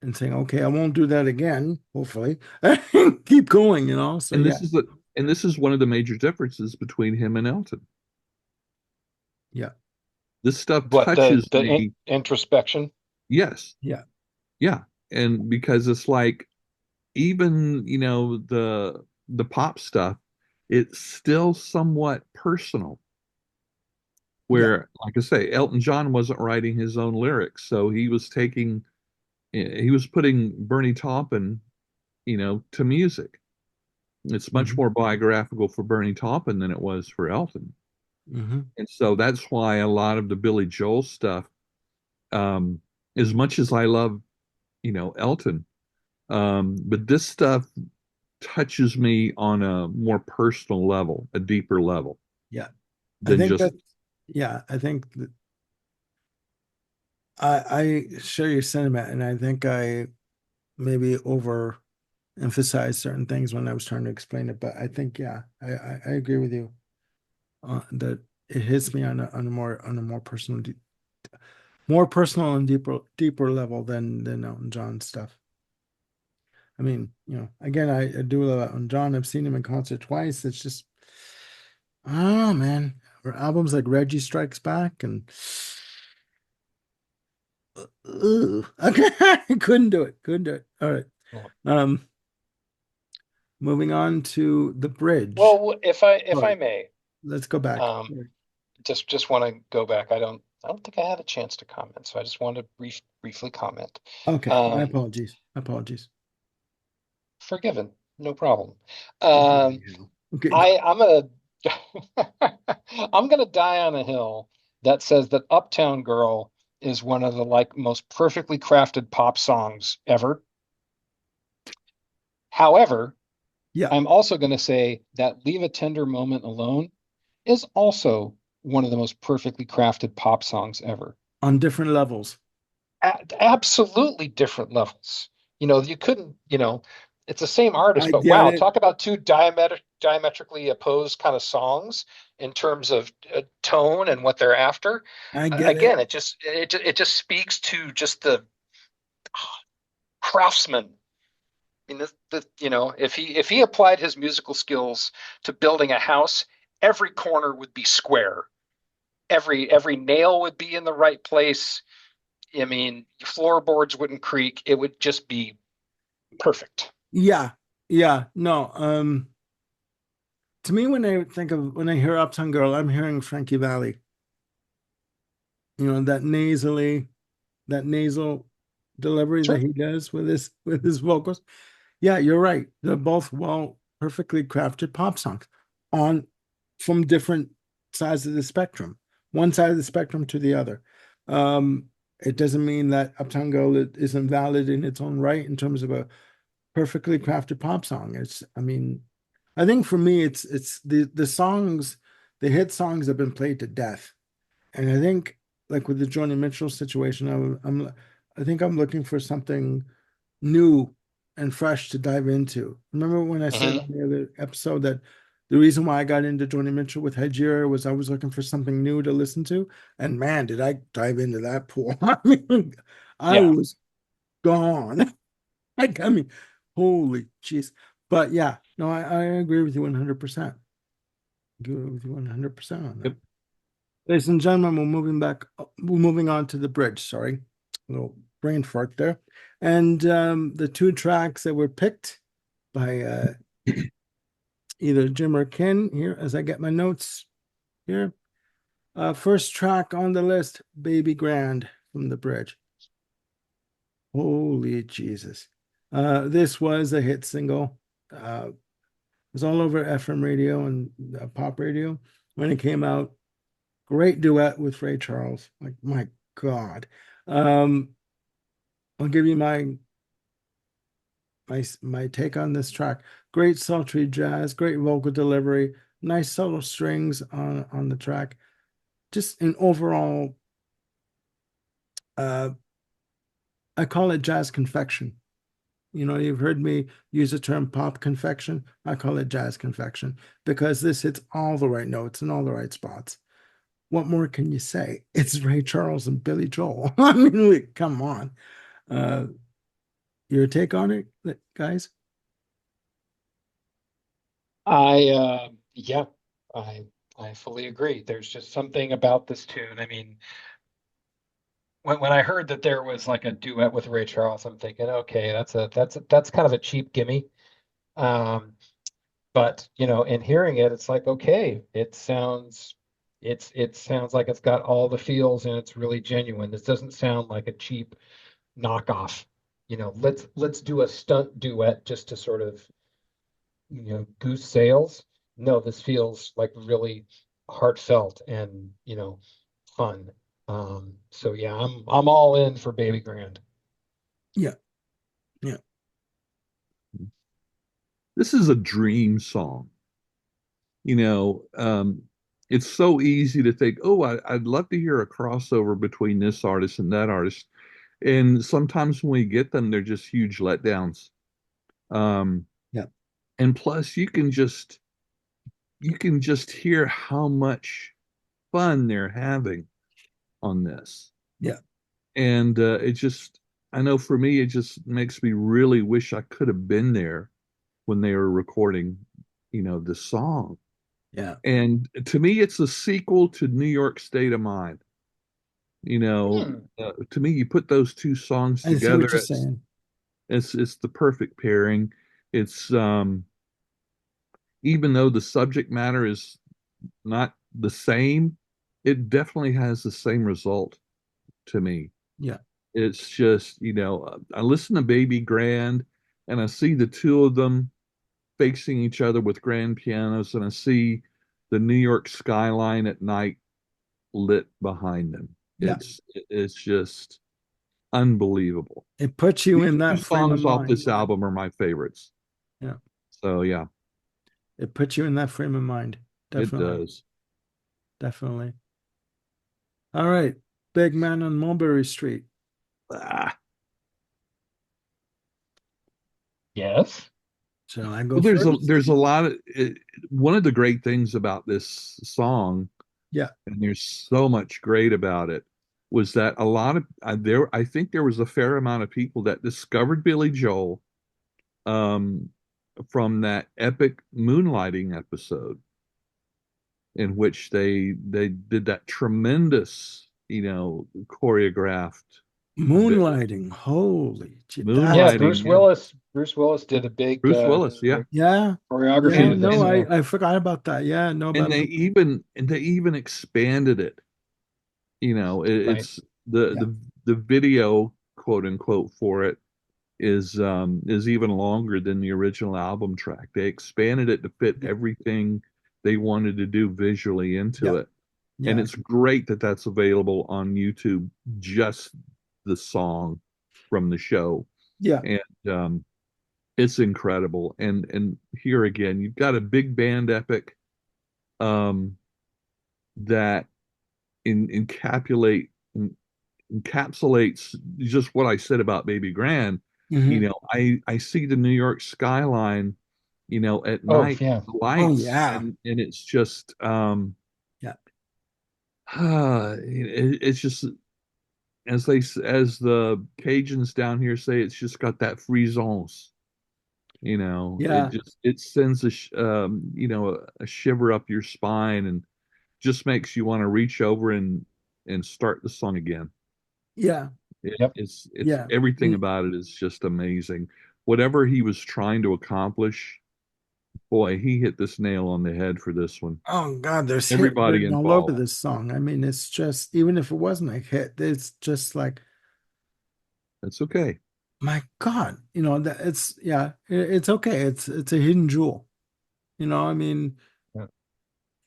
and saying, "Okay, I won't do that again. Hopefully, keep going." So And yeah, this is one of the major differences between him and Elton. yeah, This stuff What the touches the me. introspection? Yes. yeah, Yeah. And because it's like even, the pop stuff, it's still somewhat personal. yeah, Where, like I say, Elton John wasn't writing his own lyrics, so he was putting Bernie Taupin, to music. It's much hmm more biographical for Bernie Taupin than it was for Elton. hmm And so that's why a lot of the Billy Joel stuff, um, as much as I love, Elton, but this stuff touches me on a more personal level, a deeper level yeah. I than think just, that, yeah, I think that I share your sentiment, and I think I maybe over emphasize certain things when I was trying to explain it. But I think, yeah, I agree with you that it hits me on a more personal and deeper level than Elton John stuff. I mean, again, I do love Elton John. I've seen him in concert twice. It's just, oh man, or albums like Reggie Strikes Back and okay, I couldn't do it. Couldn't do it. All right. Well, Um, moving on to the bridge. well, if I Sorry, may, let's go back. um, just want to go back. I don't think I had a chance to comment, so I just wanted to briefly comment. Okay, my Um, apologies. Apologies. Forgiven, no problem. Bloody Um, hell. Okay, I'm gonna I'm gonna die on a hill that says that Uptown Girl is one of the like most perfectly crafted pop songs ever. However, Yeah, I'm also going to say that Leave a Tender Moment Alone is also one of the most perfectly crafted pop songs ever. on different levels. Absolutely different levels. You couldn't, it's the same artist, I but get wow, it. talk about two diametrically opposed kind of songs in terms of tone and what they're after. I get it. Again, it just speaks to just the craftsman. I mean, if he applied his musical skills to building a house, every corner would be square. Every nail would be in the right place. I mean, floorboards wouldn't creak. It would just be perfect. Yeah, yeah. No, to me, when I hear Uptown Girl, I'm hearing Frankie Valli. You know, that nasal delivery that Sure. he does with his vocals. Yeah, you're right. They're both perfectly crafted pop songs on from different sides of the spectrum, one side of the spectrum to the other. It doesn't mean that Uptown Girl isn't valid in its own right in terms of a perfectly crafted pop song. I mean, I think for me, it's the songs, the hit songs have been played to death, and I think like with the Joni Mitchell situation, I think I'm looking for something new and fresh to dive into. Remember when I said Hmm. on the other episode that the reason why I got into Joni Mitchell with Hygieia was I was looking for something new to listen to, and man, did I dive into that pool! I mean, I Yeah. was gone. I mean, holy jeez. But yeah, no, I agree with you 100%. Agree with you 100% on that. Yep. Ladies and gentlemen, we're moving on to the bridge. Sorry, a little brain fart there. And the two tracks that were picked by either Jim or Ken here, as I get my notes here. First track on the list, Baby Grand from the bridge. Holy Jesus. This was a hit single. It was all over FM radio and pop radio when it came out. Great duet with Ray Charles. Like, my God. Um, I'll give you my take on this track. Great sultry jazz, great vocal delivery, nice subtle strings on the track. Just an overall, uh, I call it jazz confection. You know, you've heard me use the term pop confection. I call it jazz confection because this hits all the right notes in all the right spots. What more can you say? It's Ray Charles and Billy Joel. I mean, come on. Uh, your take on it, guys? Yeah, I I fully agree. There's just something about this tune. I mean, when I heard that there was like a duet with Ray Charles, I'm thinking, okay, that's kind of a cheap gimme. Um, but in hearing it, it's like, okay, it sounds like it's got all the feels and it's really genuine. This doesn't sound like a cheap knockoff. Let's do a stunt duet just to sort of goose sales. No, this feels like really heartfelt and fun. So yeah, I'm all in for Baby Grand. Yeah, yeah, This is a dream song. You know, it's so easy to think, oh, I'd love to hear a crossover between this artist and that artist. And sometimes when we get them, they're just huge letdowns. Um, yeah, and plus, you can just hear how much fun they're having on this. yeah, And I know for me, it just makes me really wish I could have been there when they were recording, the song. yeah. And to me, it's a sequel to New York State of Mind. Hmm. To me, you put those two songs I see together, what you're it's saying. it's it's the perfect pairing. It's even though the subject matter is not the same, it definitely has the same result to me. Yeah, It's just, I listen to Baby Grand and I see the two of them facing each other with grand pianos, and I see the New York skyline at night lit behind them. yeah. It's just unbelievable. It puts you These in two that frame of songs off mind. this album are my favorites. Yeah. So yeah, It puts you in that frame of mind. it Definitely. does. Definitely. All right. Big Man on Mulberry Street. Ah. Yes. Shall I go Well, there's a first? there's a lot of one of the great things about this song, Yeah. and there's so much great about it, was that a lot of I think there was a fair amount of people that discovered Billy Joel um from that epic moonlighting episode in which they did that tremendous, choreographed bit, Moonlighting. Holy gee, Yeah, that's moonlighting. Yeah, Bruce Willis did a big Bruce Willis. Yeah, yeah. choreography Yeah, to no, this. Yeah. I forgot about that. Yeah, no and about they even expanded it. Right. It's the yeah. the video, quote unquote, for it is even longer than the original album track. They expanded it to fit Yeah. everything they wanted to do visually into Yeah. it. And Yeah. it's great that that's available on YouTube, just the song from the show. Yeah. And it's incredible. And here again, you've got a big band epic um that encapsulate encapsulates just what I said about Baby Grand. Hmm. I see the New York skyline, at Oh night, yeah. the Oh lights, yeah. and it's just Yeah. it's just as the Cajuns down here say, it's just got that frisons. It Yeah. just it sends a shiver up your spine and just makes you want to reach over and start the song again. Yeah. Yep. It's Yeah. everything about it is just amazing. Whatever he was trying to accomplish, boy, he hit this nail on the head for this one. Oh God, there's hit Everybody written all over involved. this song. I mean, it's just even if it wasn't a hit, it's just like That's okay. my God, that it's yeah, it's okay. It's a hidden jewel. I mean, Yeah.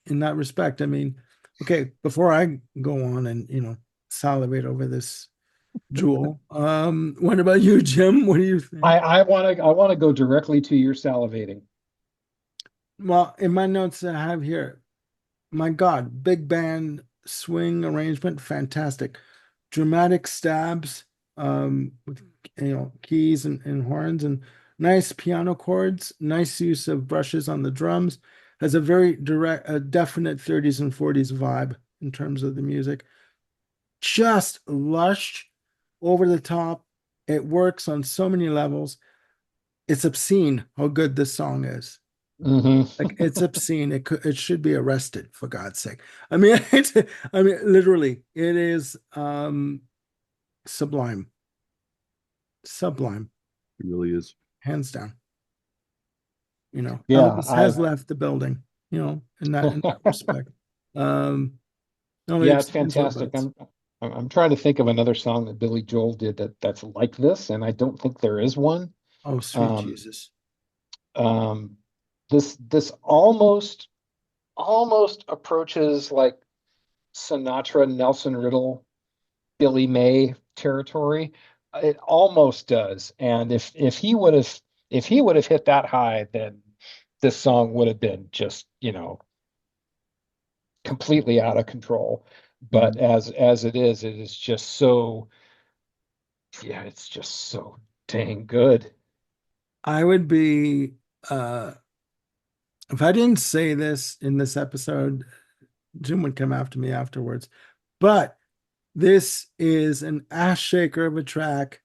in that respect. I mean, okay, before I go on and, salivate over this jewel, what about you, Jim? What do you think? I want to go directly to your salivating. Well, in my notes that I have here, my God, big band swing arrangement, fantastic. Dramatic stabs, with keys and horns and nice piano chords, nice use of brushes on the drums. Has a very direct, a definite 30s and 40s vibe in terms of the music. Just lush, over the top. It works on so many levels. It's obscene how good this song is. Hmm. Like it's obscene. It should be arrested for God's sake. I mean, I mean, literally, it is sublime, sublime, It really is. hands down. Yeah, Elvis has left the building. In that respect. Um, Only yeah, it's explains what fantastic. butts. I'm trying to think of another song that Billy Joel did that's like this, and I don't think there is one. Oh, sweet Um, Jesus. um, this almost approaches like Sinatra, Nelson Riddle, Billy May territory. It almost does. And if he would have hit that high, then this song would have been just, completely out of control. But Mhm. as it is just so, yeah, it's just so dang good. I would be if I didn't say this in this episode, Jim would come after me afterwards. But this is an ass shaker of a track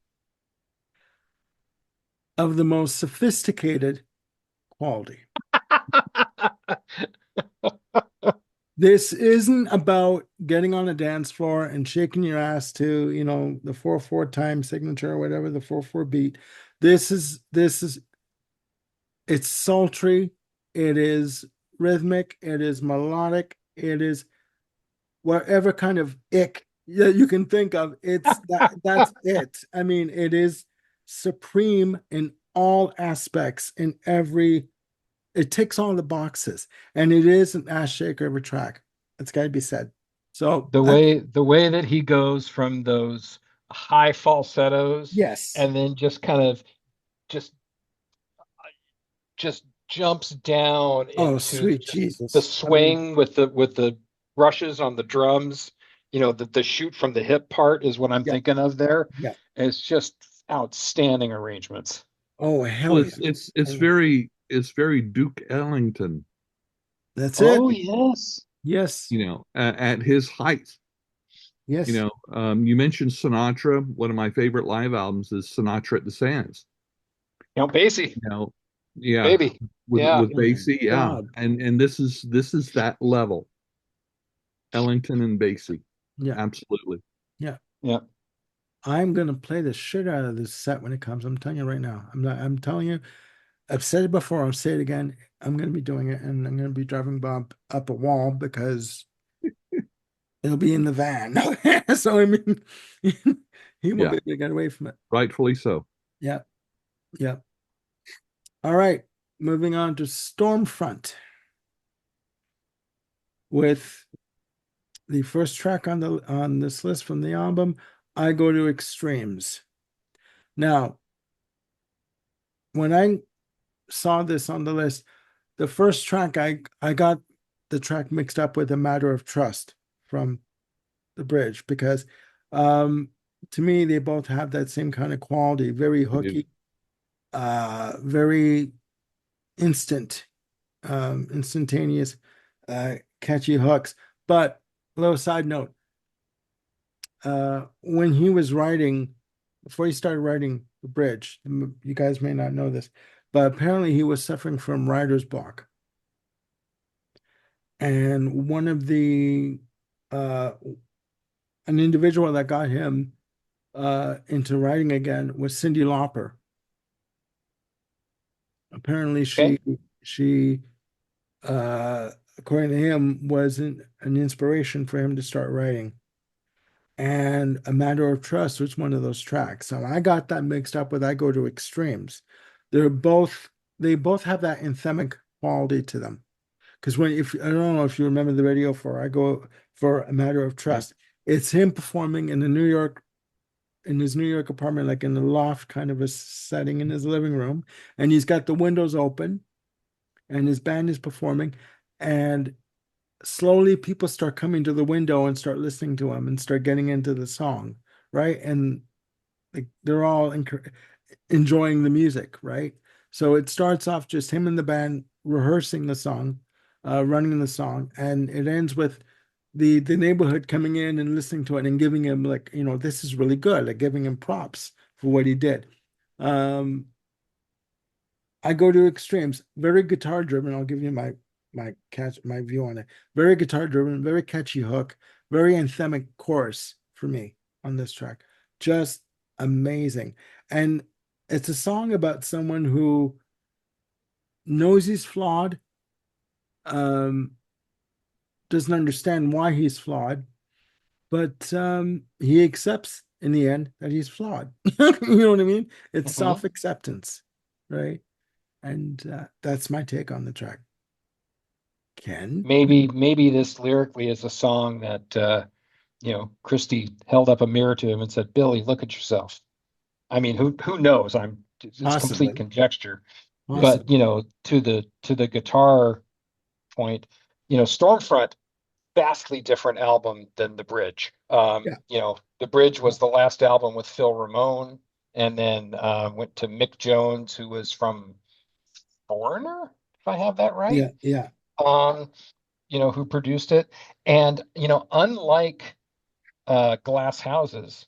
of the most sophisticated quality. This isn't about getting on a dance floor and shaking your ass to, the 4/4 time signature or whatever, the 4/4 beat. This is it's sultry, it is rhythmic, it is melodic, it is whatever kind of ick that you can think of. That's it. I mean, it is supreme in all aspects, in every it ticks all the boxes, and it is an ass shaker of a track. It's got to be said. So, The way that he goes from those high falsettos yes, and then just kind of just just jumps down Oh, into sweet just the Jesus. I mean, swing with the brushes on the drums. The shoot from the hip part is what I'm yeah, thinking of there. yeah. It's just outstanding arrangements. Oh, Well, hell yeah. Oh, it's very Duke Ellington, that's it. Oh yes. Yes, at his height. yes. You mentioned Sinatra. One of my favorite live albums is Sinatra at the Sands. Count Basie, You know, yeah, baby. with Yeah. with Oh my Basie, yeah, God. and this is that level, Ellington and Basie, Yeah, absolutely. yeah. Yeah. I'm gonna play the shit out of this set when it comes. I'm telling you right now. I'm telling you, I've said it before, I'll say it again. I'm gonna be doing it and I'm gonna be driving Bob up a wall because it'll be in the van. So I mean he won't Yeah, be able to get away from it. rightfully so. Yeah, yeah. All right. Moving on to Stormfront with the first track on this list from the album, I Go to Extremes. Now, when I saw this on the list, the first track I got the track mixed up with A Matter of Trust from the Bridge because to me they both have that same kind of quality, very I do. hooky, very instantaneous, catchy hooks. But little side note, when he was writing, before he started writing The Bridge, you guys may not know this, but apparently he was suffering from writer's block. And one of uh, an individual that got him into writing again was Cyndi Lauper. Apparently Okay. she uh, according to him, was an inspiration for him to start writing. And A Matter of Trust was one of those tracks. So I got that mixed up with I Go to Extremes. They both have that anthemic quality to them. Because when if I don't know if you remember the video for I Go for A Matter of Yeah. Trust, it's him performing in his New York apartment, like in the loft kind of a setting in his living room, and he's got the windows open and his band is performing, and slowly people start coming to the window and start listening to him and start getting into the song, right? And like they're all enjoying the music, right? So it starts off just him and the band rehearsing the song, running the song, and it ends with the neighborhood coming in and listening to it and giving him like, this is really good, like giving him props for what he did. Um, I Go to Extremes, very guitar driven. I'll give you my view on it. Very guitar driven, very catchy hook, very anthemic chorus for me on this track. Just amazing. And it's a song about someone who knows he's flawed, um, doesn't understand why he's flawed, but he accepts in the end that he's flawed. You know what I mean? It's Mhm. self-acceptance, right? And that's my take on the track. Ken? Maybe this lyrically is a song that Christy held up a mirror to him and said, "Billy, look at yourself." I mean, who knows? It's complete Possibly, conjecture. But possibly. to the guitar point, Stormfront, vastly different album than The Bridge. Yeah. The Bridge was the last album with Phil Ramone, and then went to Mick Jones, who was from Foreigner, if I have that right. Yeah, yeah, Um, who produced it. And, unlike Glass Houses,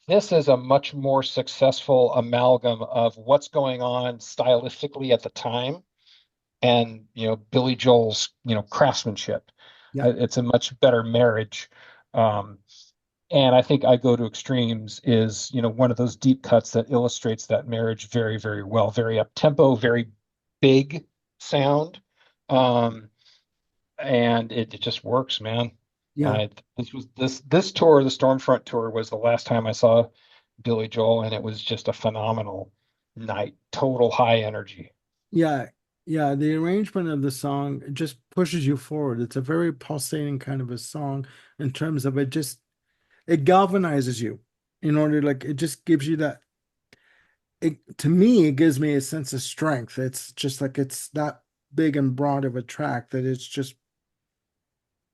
this is a much more successful amalgam of what's going on stylistically at the time and, Billy Joel's, craftsmanship. yeah, It's a much better marriage. Um, and I think I Go to Extremes is, one of those deep cuts that illustrates that marriage very, very well. Very up tempo, very big sound. Um, and it just works, man. yeah, This tour, the Stormfront tour, was the last time I saw Billy Joel, and it was just a phenomenal night. Total high energy. yeah, yeah. The arrangement of the song just pushes you forward. It's a very pulsating kind of a song in terms of it galvanizes you in order, like it just gives you that. to me, it gives me a sense of strength. It's just like it's that big and broad of a track that it's just,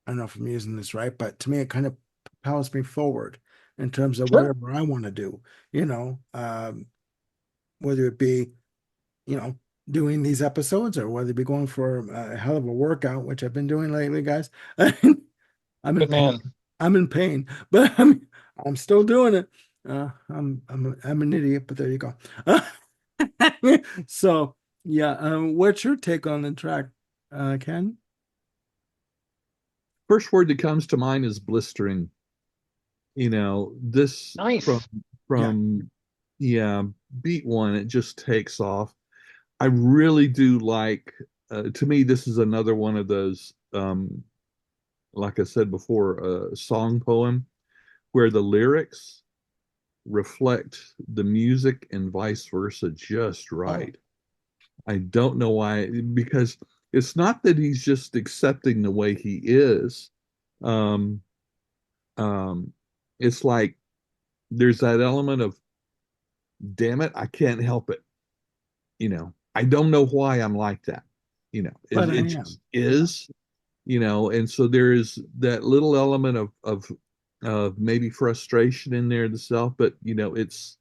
I don't know if I'm using this right, but to me, it kind of propels me forward in terms of Sure. whatever I want to do, whether it be, you know, doing these episodes or whether it be going for a hell of a workout, which I've been doing lately, guys. I'm in Good pain. man. I'm in pain, but I'm still doing it. I'm an idiot, but there you go. So yeah, what's your take on the track, Ken? First word that comes to mind is blistering. This Nice. Yeah, from yeah, beat one, it just takes off. I really do like, to me, this is another one of those, like I said before, song poem where the lyrics reflect the music and vice versa just Oh, right. I don't know why, because it's not that he's just accepting the way he is. Um, um, it's like there's that element of, damn it, I can't help it. I don't know why I'm like that. but I It am. just is, and so there is that little element of maybe frustration in there itself, but it's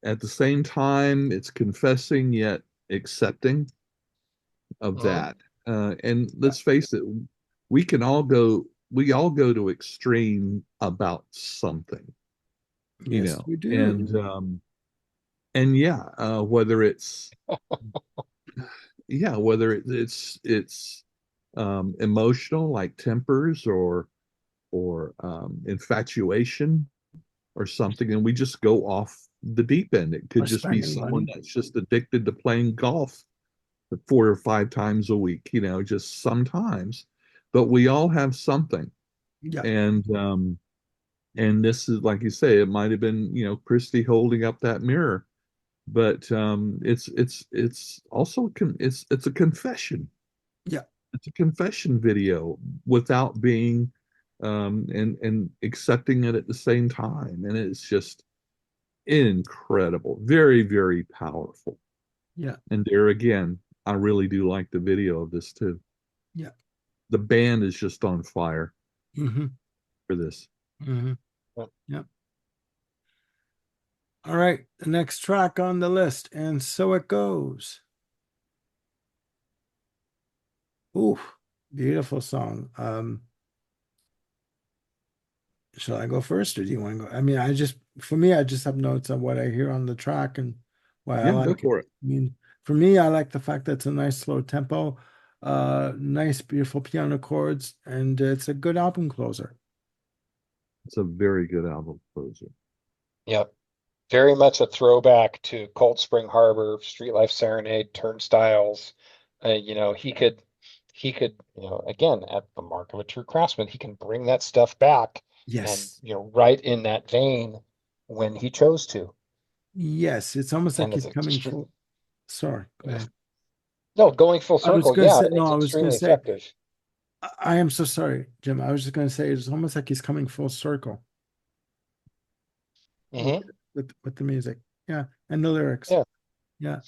at the same time, it's confessing yet accepting of mhm. that. And Yeah. let's face it, we all go to extreme about something, Yes, we and do. yeah, whether it's emotional like tempers or infatuation or something, and we just go off the deep end. It could Or just be spending someone money. that's just addicted to playing golf 4 or 5 times a week, just sometimes. But we all have something. Yeah. And this is, like you say, it might have been, Christy holding up that mirror, but it's also it's a confession. Yeah. It's a confession video without being and accepting it at the same time. And it's just incredible, very, very powerful. Yeah. And there again, I really do like the video of this too. Yeah. The band is just on fire Mm-hmm. for this. Mm-hmm. Yeah. All right. The next track on the list, and so it goes. Ooh, beautiful song. Shall I go first or do you want to go? I mean, for me, I just have notes on what I hear on the track and why I Yeah, go like it. for it. I mean, for me, I like the fact that it's a nice slow tempo, nice, beautiful piano chords, and it's a good album closer. It's a very good album closer. Yep. Very much a throwback to Cold Spring Harbor, Street Life Serenade, Turnstiles. He could, again, at the mark of a true craftsman, he can bring that stuff back and, Yes. right in that vein when he chose to. Yes. It's almost like And he's it's coming extreme. full. Sorry, go ahead. No, going full I was circle, going to yeah, say, no, it's I was going to extremely say, effective. I am so sorry, Jim. I was just going to say, it's almost like he's coming full circle with Hmm. with the music. Yeah. And the lyrics. Yeah. Yeah.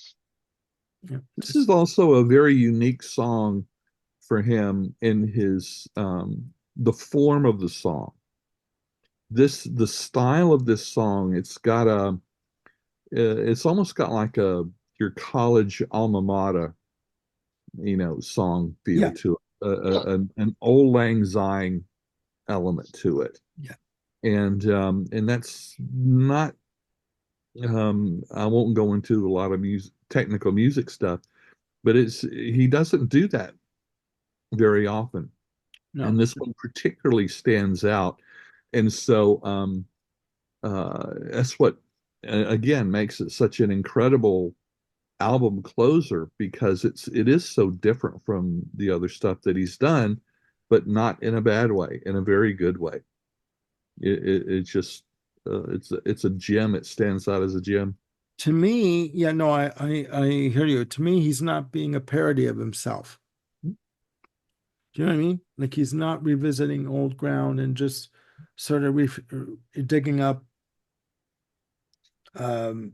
Yeah. This is Just, also a very unique song for him in his the form of the song. The style of this song, it's almost got like a your college alma mater, song feel yeah. to it, Hmm. an old lang syne element to it, Yeah. and that's not. I won't go into a lot of technical music stuff, but he doesn't do that very often, No. and this one particularly stands out. And so that's what again makes it such an incredible album closer because it is so different from the other stuff that he's done, but not in a bad way, in a very good way. It just it's a gem. It stands out as a gem. To me, yeah, no, I hear you. To me, he's not being a parody of himself. Do you know what I mean? Like he's not revisiting old ground and just sort of digging up um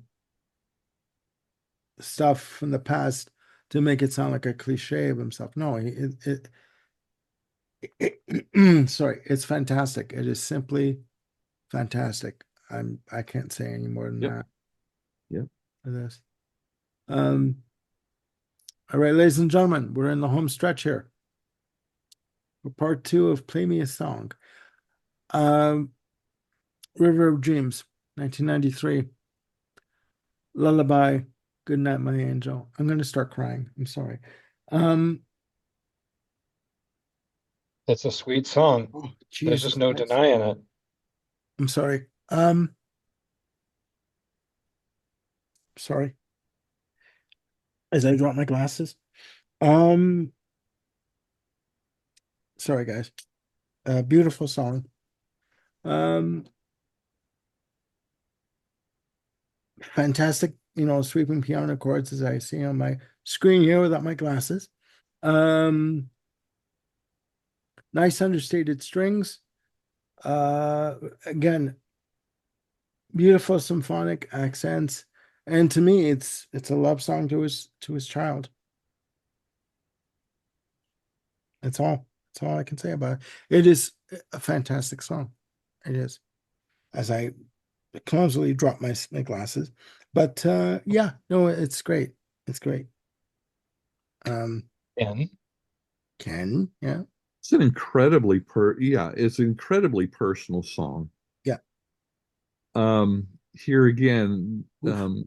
stuff from the past to make it sound like a cliche of himself. No, sorry, it's fantastic. It is simply fantastic. I can't say any more than Yep. that Yep. for this. Um, all right, ladies and gentlemen, we're in the home stretch here. For part two of Play Me a Song. River of Dreams, 1993. Lullaby, Good Night, My Angel. I'm going to start crying. I'm sorry. Um, It's a sweet song. oh, There's just Jesus no Christ. denying it. I'm sorry. Sorry. As I drop my glasses. Um, sorry, guys. Beautiful song. Um, fantastic, sweeping piano chords as I see on my screen here without my glasses. Um, nice understated strings. Again, beautiful symphonic accents. And to me, it's a love song to his child. That's all. That's all I can say about it. It is a fantastic song. It is. As I clumsily drop my glasses. But yeah, no, it's great. It's great. Um, And Ken, yeah, It's it's an incredibly personal song. yeah. Here again, Oof.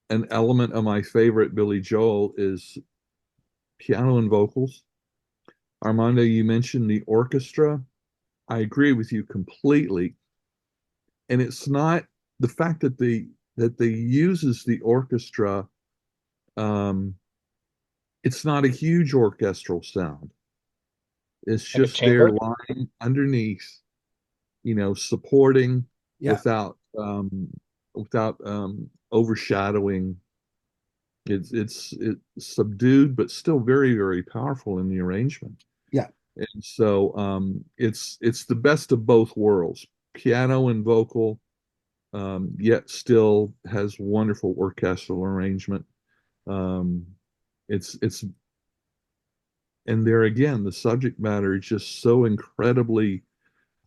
an element of my favorite Billy Joel is piano and vocals. Armando, you mentioned the orchestra. I agree with you completely. And it's not the fact that they uses the orchestra. Um, it's not a huge orchestral sound. It's like a just there chamber. lying underneath, supporting Yeah, without overshadowing. It's subdued, but still very, very powerful in the arrangement. yeah, And so it's the best of both worlds, piano and vocal, yet still has wonderful orchestral arrangement. Um, it's and there again, the subject matter is just so incredibly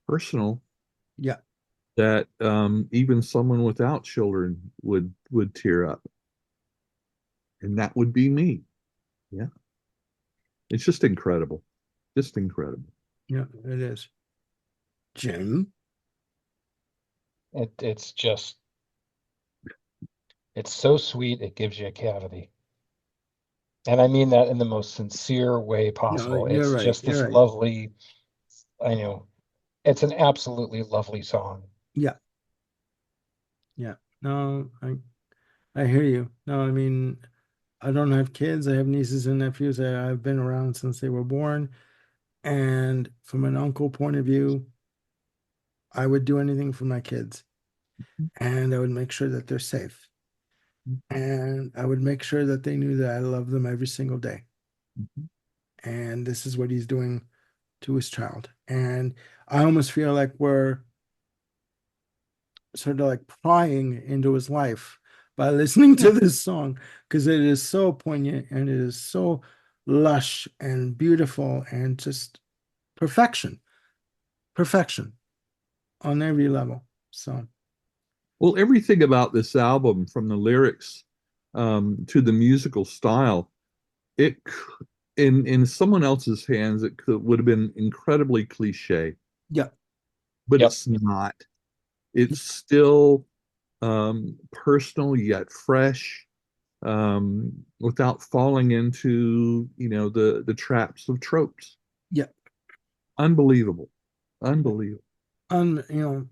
personal yeah. that even someone without children would tear up, and that would be me. Yeah, it's just incredible. Yeah, it is. Jim. It's so sweet it gives you a cavity. And I mean that in the most sincere way No, possible. you're It's right. just You're this right. lovely, I know, it's an absolutely lovely song. Yeah, yeah. No, I hear you. No, I mean, I don't have kids. I have nieces and nephews. I've been around since they were born. And from an uncle point of view, I would do anything for my kids. And I would make sure that they're safe. And I would make sure that they knew that I love them every single day. And this is what he's doing to his child. And I almost feel like we're sort of like prying into his life by listening to this song because it is so poignant and it is so lush and beautiful and just perfection, perfection on every level. So, Well, everything about this album, from the lyrics to the musical style, it in someone else's hands, would have been incredibly cliche, yeah, but Yep. it's not. It's still personal yet fresh, without falling into the traps of tropes. yeah. Unbelievable, unbelievable. You know,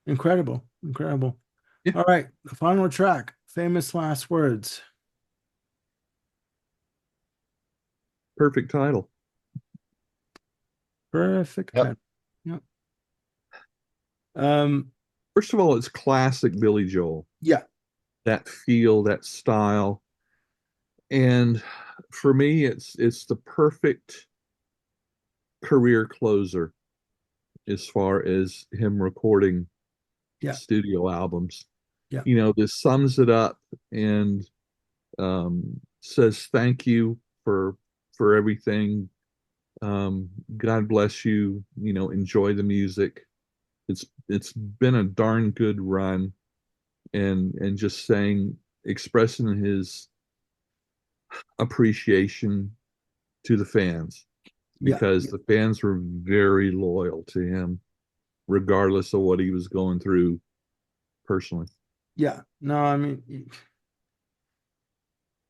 incredible, incredible. Yeah, All right, the final track, famous last words. perfect title. Perfect Yep. time. Yeah. Um, First of all, it's classic Billy Joel. yeah, That feel, that style, and for me, it's the perfect career closer as far as him recording yeah, studio albums. Yeah. This sums it up and says thank you for everything. God bless you. Enjoy the music. It's been a darn good run, and just expressing his appreciation to the fans, Yeah. because the fans were very loyal to him, regardless of what he was going through personally. Yeah. No, I mean,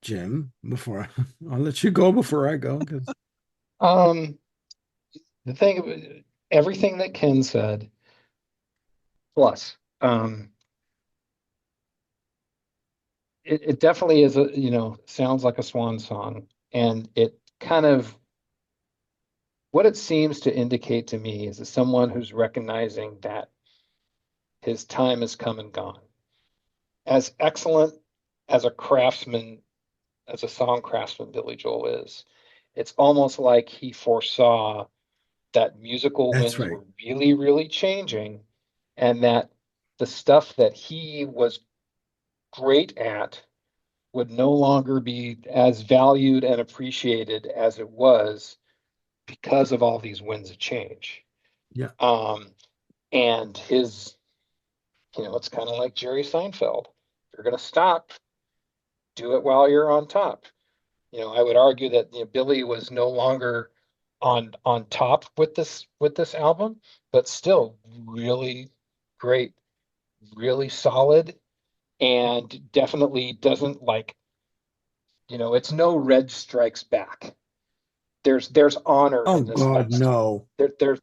Jim, before I'll let you go before I go, because Um, the thing, everything that Ken said, plus, it definitely is sounds like a swan song, and it kind of what it seems to indicate to me is that someone who's recognizing that his time has come and gone. As excellent as a craftsman, as a song craftsman, Billy Joel is, it's almost like he foresaw that musical that's winds right. were really, really changing, and that the stuff that he was great at would no longer be as valued and appreciated as it was because of all these winds of change. Yeah. Um, and it's kind of like Jerry Seinfeld. If you're going to stop, do it while you're on top. I would argue that Billy was no longer on top with this album, but still really great, really solid, and definitely doesn't it's no Red Strikes Back. There's honor Oh in this God, last no.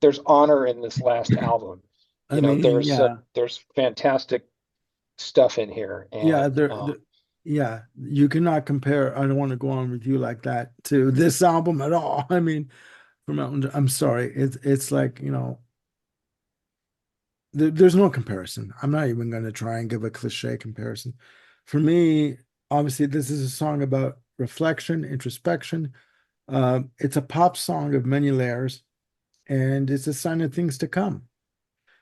there's honor in this last album. I mean, yeah, There's fantastic stuff in here, yeah, and yeah, you cannot compare. I don't want to go on with you like that to this album at all. I mean, from Elton, I'm sorry. It's like, there's no comparison. I'm not even going to try and give a cliche comparison. For me, obviously, this is a song about reflection, introspection. It's a pop song of many layers, and it's a sign of things to come.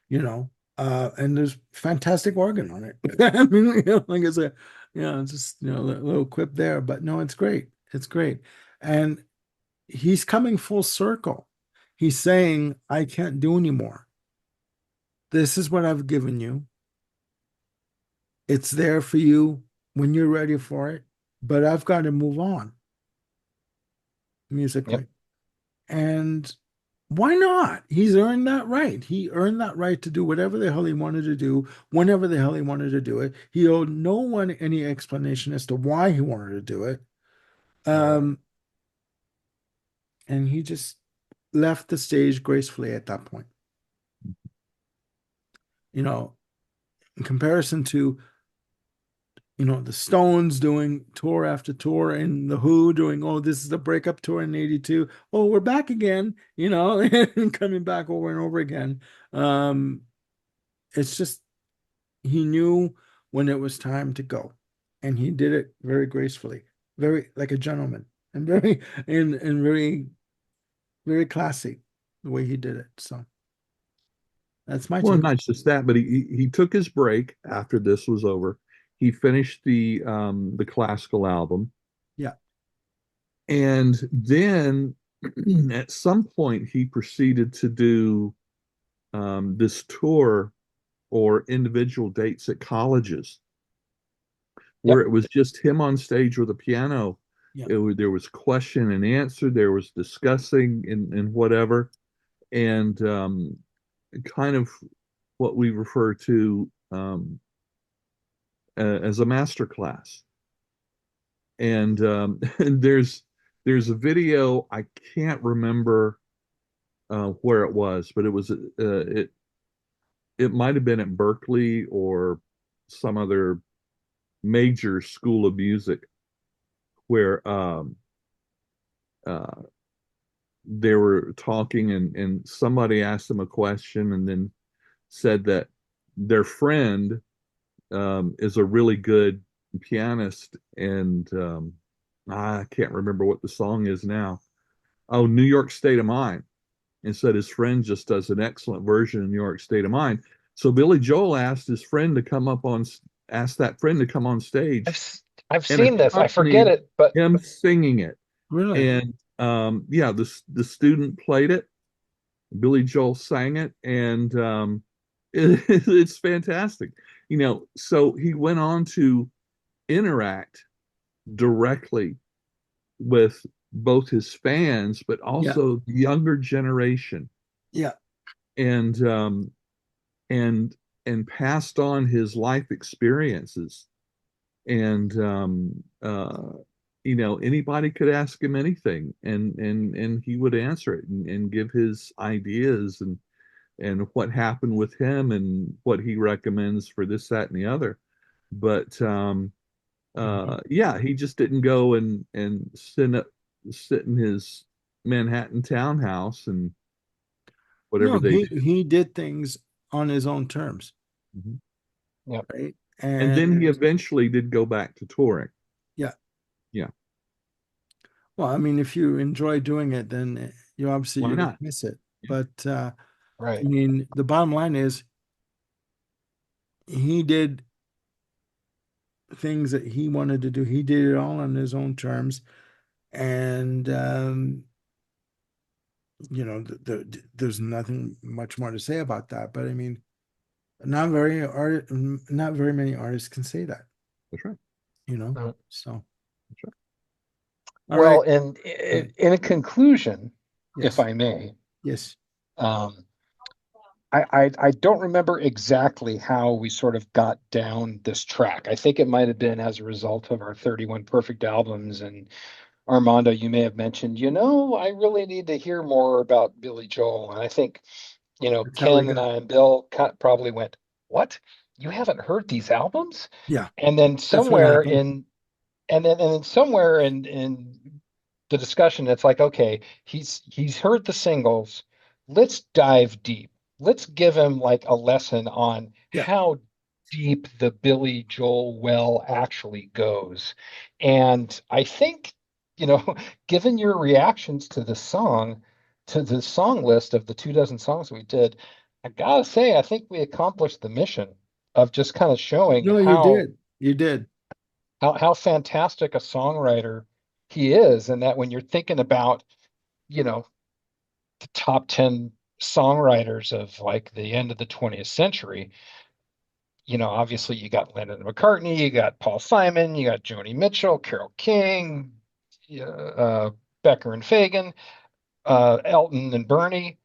And there's fantastic organ on it. I mean, like I said, just a little quip there, but no, it's great. It's great. And he's coming full circle. He's saying, I can't do anymore. This is what I've given you. It's there for you when you're ready for it, but I've got to move on yep, musically. And why not? He's earned that right. He earned that right to do whatever the hell he wanted to do, whenever the hell he wanted to do it. He owed no one any explanation as to why he wanted to do it. Um, and he just left the stage gracefully at that point. You know, in comparison to, the Stones doing tour after tour and the Who doing, oh, this is the breakup tour in 82. Oh, we're back again, and coming back over and over again. Um, it's just he knew when it was time to go, and he did it very gracefully, very like a gentleman, and very and very very classy the way he did it. So that's my Well, take. not just that, but he took his break after this was over. He finished the classical album, Yeah. and then at some point he proceeded to do this tour or individual dates at colleges, where yep, it was just him on stage with a piano. Yeah. There was question and answer, there was discussing and whatever, and kind of what we refer to as a master class. And, and there's a video, I can't remember where it was, but it might have been at Berkeley or some other major school of music, where uh, they were talking, and somebody asked them a question and then said that their friend is a really good pianist, and I can't remember what the song is now. Oh, New York State of Mind. And said his friend just does an excellent version of New York State of Mind. So Billy Joel asked his friend to come up asked that friend to come on stage I've and seen this. I forget accompanied it, but him singing it. Really? And yeah, the student played it. Billy Joel sang it, and it's fantastic. You know, so he went on to interact directly with both his fans, but Yeah. also the younger generation, Yeah. and and passed on his life experiences. And you know, anybody could ask him anything, and he would answer it and give his ideas and what happened with him and what he recommends for this, that, and the other. But yeah, he just didn't go and sit in his Manhattan townhouse and whatever No, they he did things on his own terms, do. yeah, right? And then he And eventually did go back to touring. yeah, Yeah, well, I mean, if you enjoy doing it, then you obviously why you don't not? miss it. Yeah, But I right. mean, the bottom line is he did things that he wanted to do. He did it all on his own terms, and you know, there's nothing much more to say about that. But I mean, not very many artists can say that, that's right. you know. No. So, That's right. all right. Well, and in a conclusion, if Yes. I may, Yes. um, I don't remember exactly how we sort of got down this track. I think it might have been as a result of our 31 Perfect albums. And Armando, you may have mentioned, I really need to hear more about Billy Joel. And I think, That's how we Ken and got. I and Bill probably went, "What? You haven't heard these albums?" Yeah. And then That's what somewhere happened. in and then somewhere in the discussion, it's like, okay, he's heard the singles. Let's dive deep. Let's give him like a lesson on Yeah. how deep the Billy Joel well actually goes. And I think, given your reactions to the song list of the 2 dozen songs we did, I gotta say, I think we accomplished the mission of just kind of showing No, you did. You did. how fantastic a songwriter he is, and that when you're thinking about, you know, the top 10 songwriters of like the end of the 20th century, obviously you got Lennon and McCartney, you got Paul Simon, you got Joni Mitchell, Carole King, Becker and Fagan, Elton and Bernie.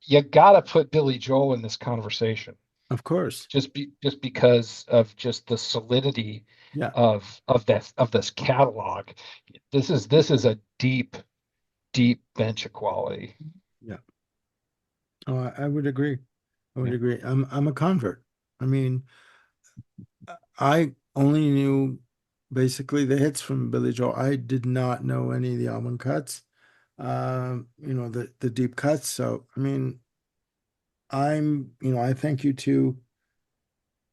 You got to put Billy Joel in this conversation Of course. just because of just the solidity Yeah. of this catalog. This is a deep bench of quality. Yeah. Oh, I would agree. I would Yeah. agree. I'm a convert. I mean, I only knew basically the hits from Billy Joel. I did not know any of the album cuts, the deep cuts. So, I mean, I thank you two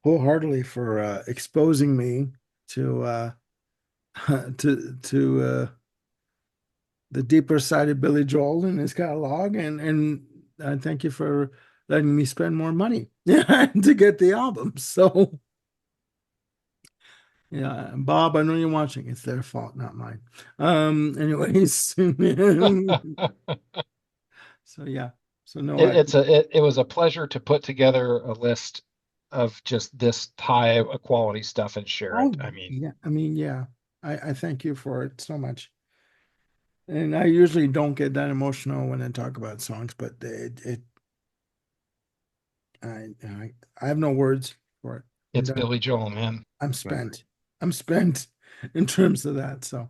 wholeheartedly for exposing me to to the deeper side of Billy Joel and his catalog, and I thank you for letting me spend more money to get the album. So yeah, Bob, I know you're watching. It's their fault, not mine. Anyways, so yeah, so no, It was a pleasure to put together a list of just this high quality stuff and share it. oh I mean, yeah, I mean yeah, I thank you for it so much. And I usually don't get that emotional when I talk about songs, but I have no words for it. I'm it's done. Billy Joel, man. I'm spent. I'm spent in terms of that. So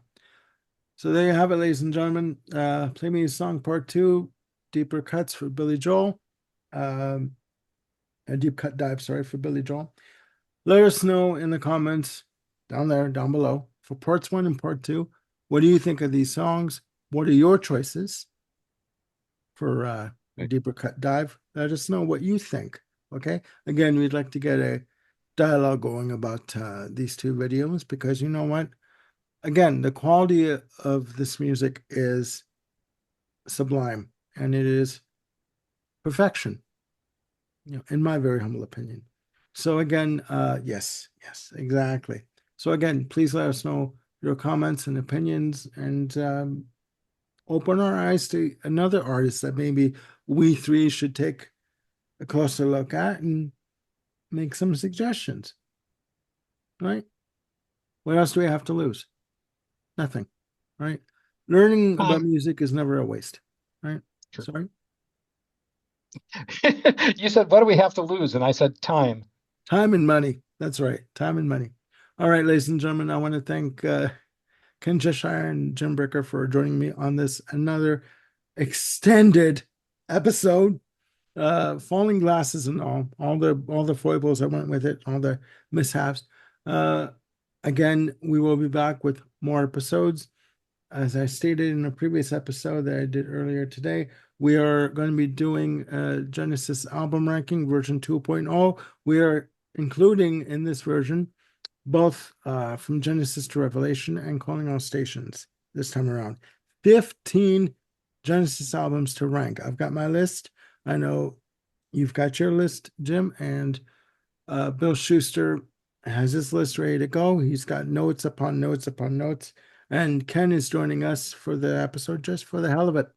there you have it, ladies and gentlemen. Play me a song part two, deeper cuts for Billy Joel. Um, a deep cut dive, sorry, for Billy Joel. Let us know in the comments down there, down below, for parts one and part two. What do you think of these songs? What are your choices for a deeper cut dive? Let us know what you think. Okay. Again, we'd like to get a dialogue going about these two videos because you know what? Again, the quality of this music is sublime and it is perfection, in my very humble opinion. So again, yes, exactly. So again, please let us know your comments and opinions, and open our eyes to another artist that maybe we three should take a closer look at and make some suggestions. Right? What else do we have to lose? Nothing. Right? Learning about music is never a waste. Right? True. Sorry. You said, what do we have to lose? And I said, time. Time and money. That's right. Time and money. All right, ladies and gentlemen, I want to thank Ken Cheshire and Jim Bricker for joining me on this another extended episode. Falling glasses and all the foibles that went with it, all the mishaps. Again, we will be back with more episodes. As I stated in a previous episode that I did earlier today, we are going to be doing Genesis album ranking version 2.0. We are including in this version both from Genesis to Revelation and Calling All Stations this time around. 15 Genesis albums to rank. I've got my list. I know you've got your list, Jim, and Bill Schuster has his list ready to go. He's got notes upon notes upon notes. And Ken is joining us for the episode just for the hell of it,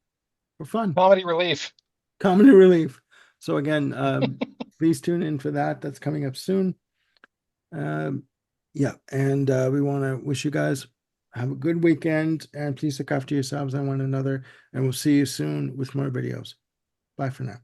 for fun. Comedy relief. Comedy relief. So again, please tune in for that. That's coming up soon. Yeah, and we want to wish you guys have a good weekend, and please look after yourselves and one another, and we'll see you soon with more videos. Bye for now.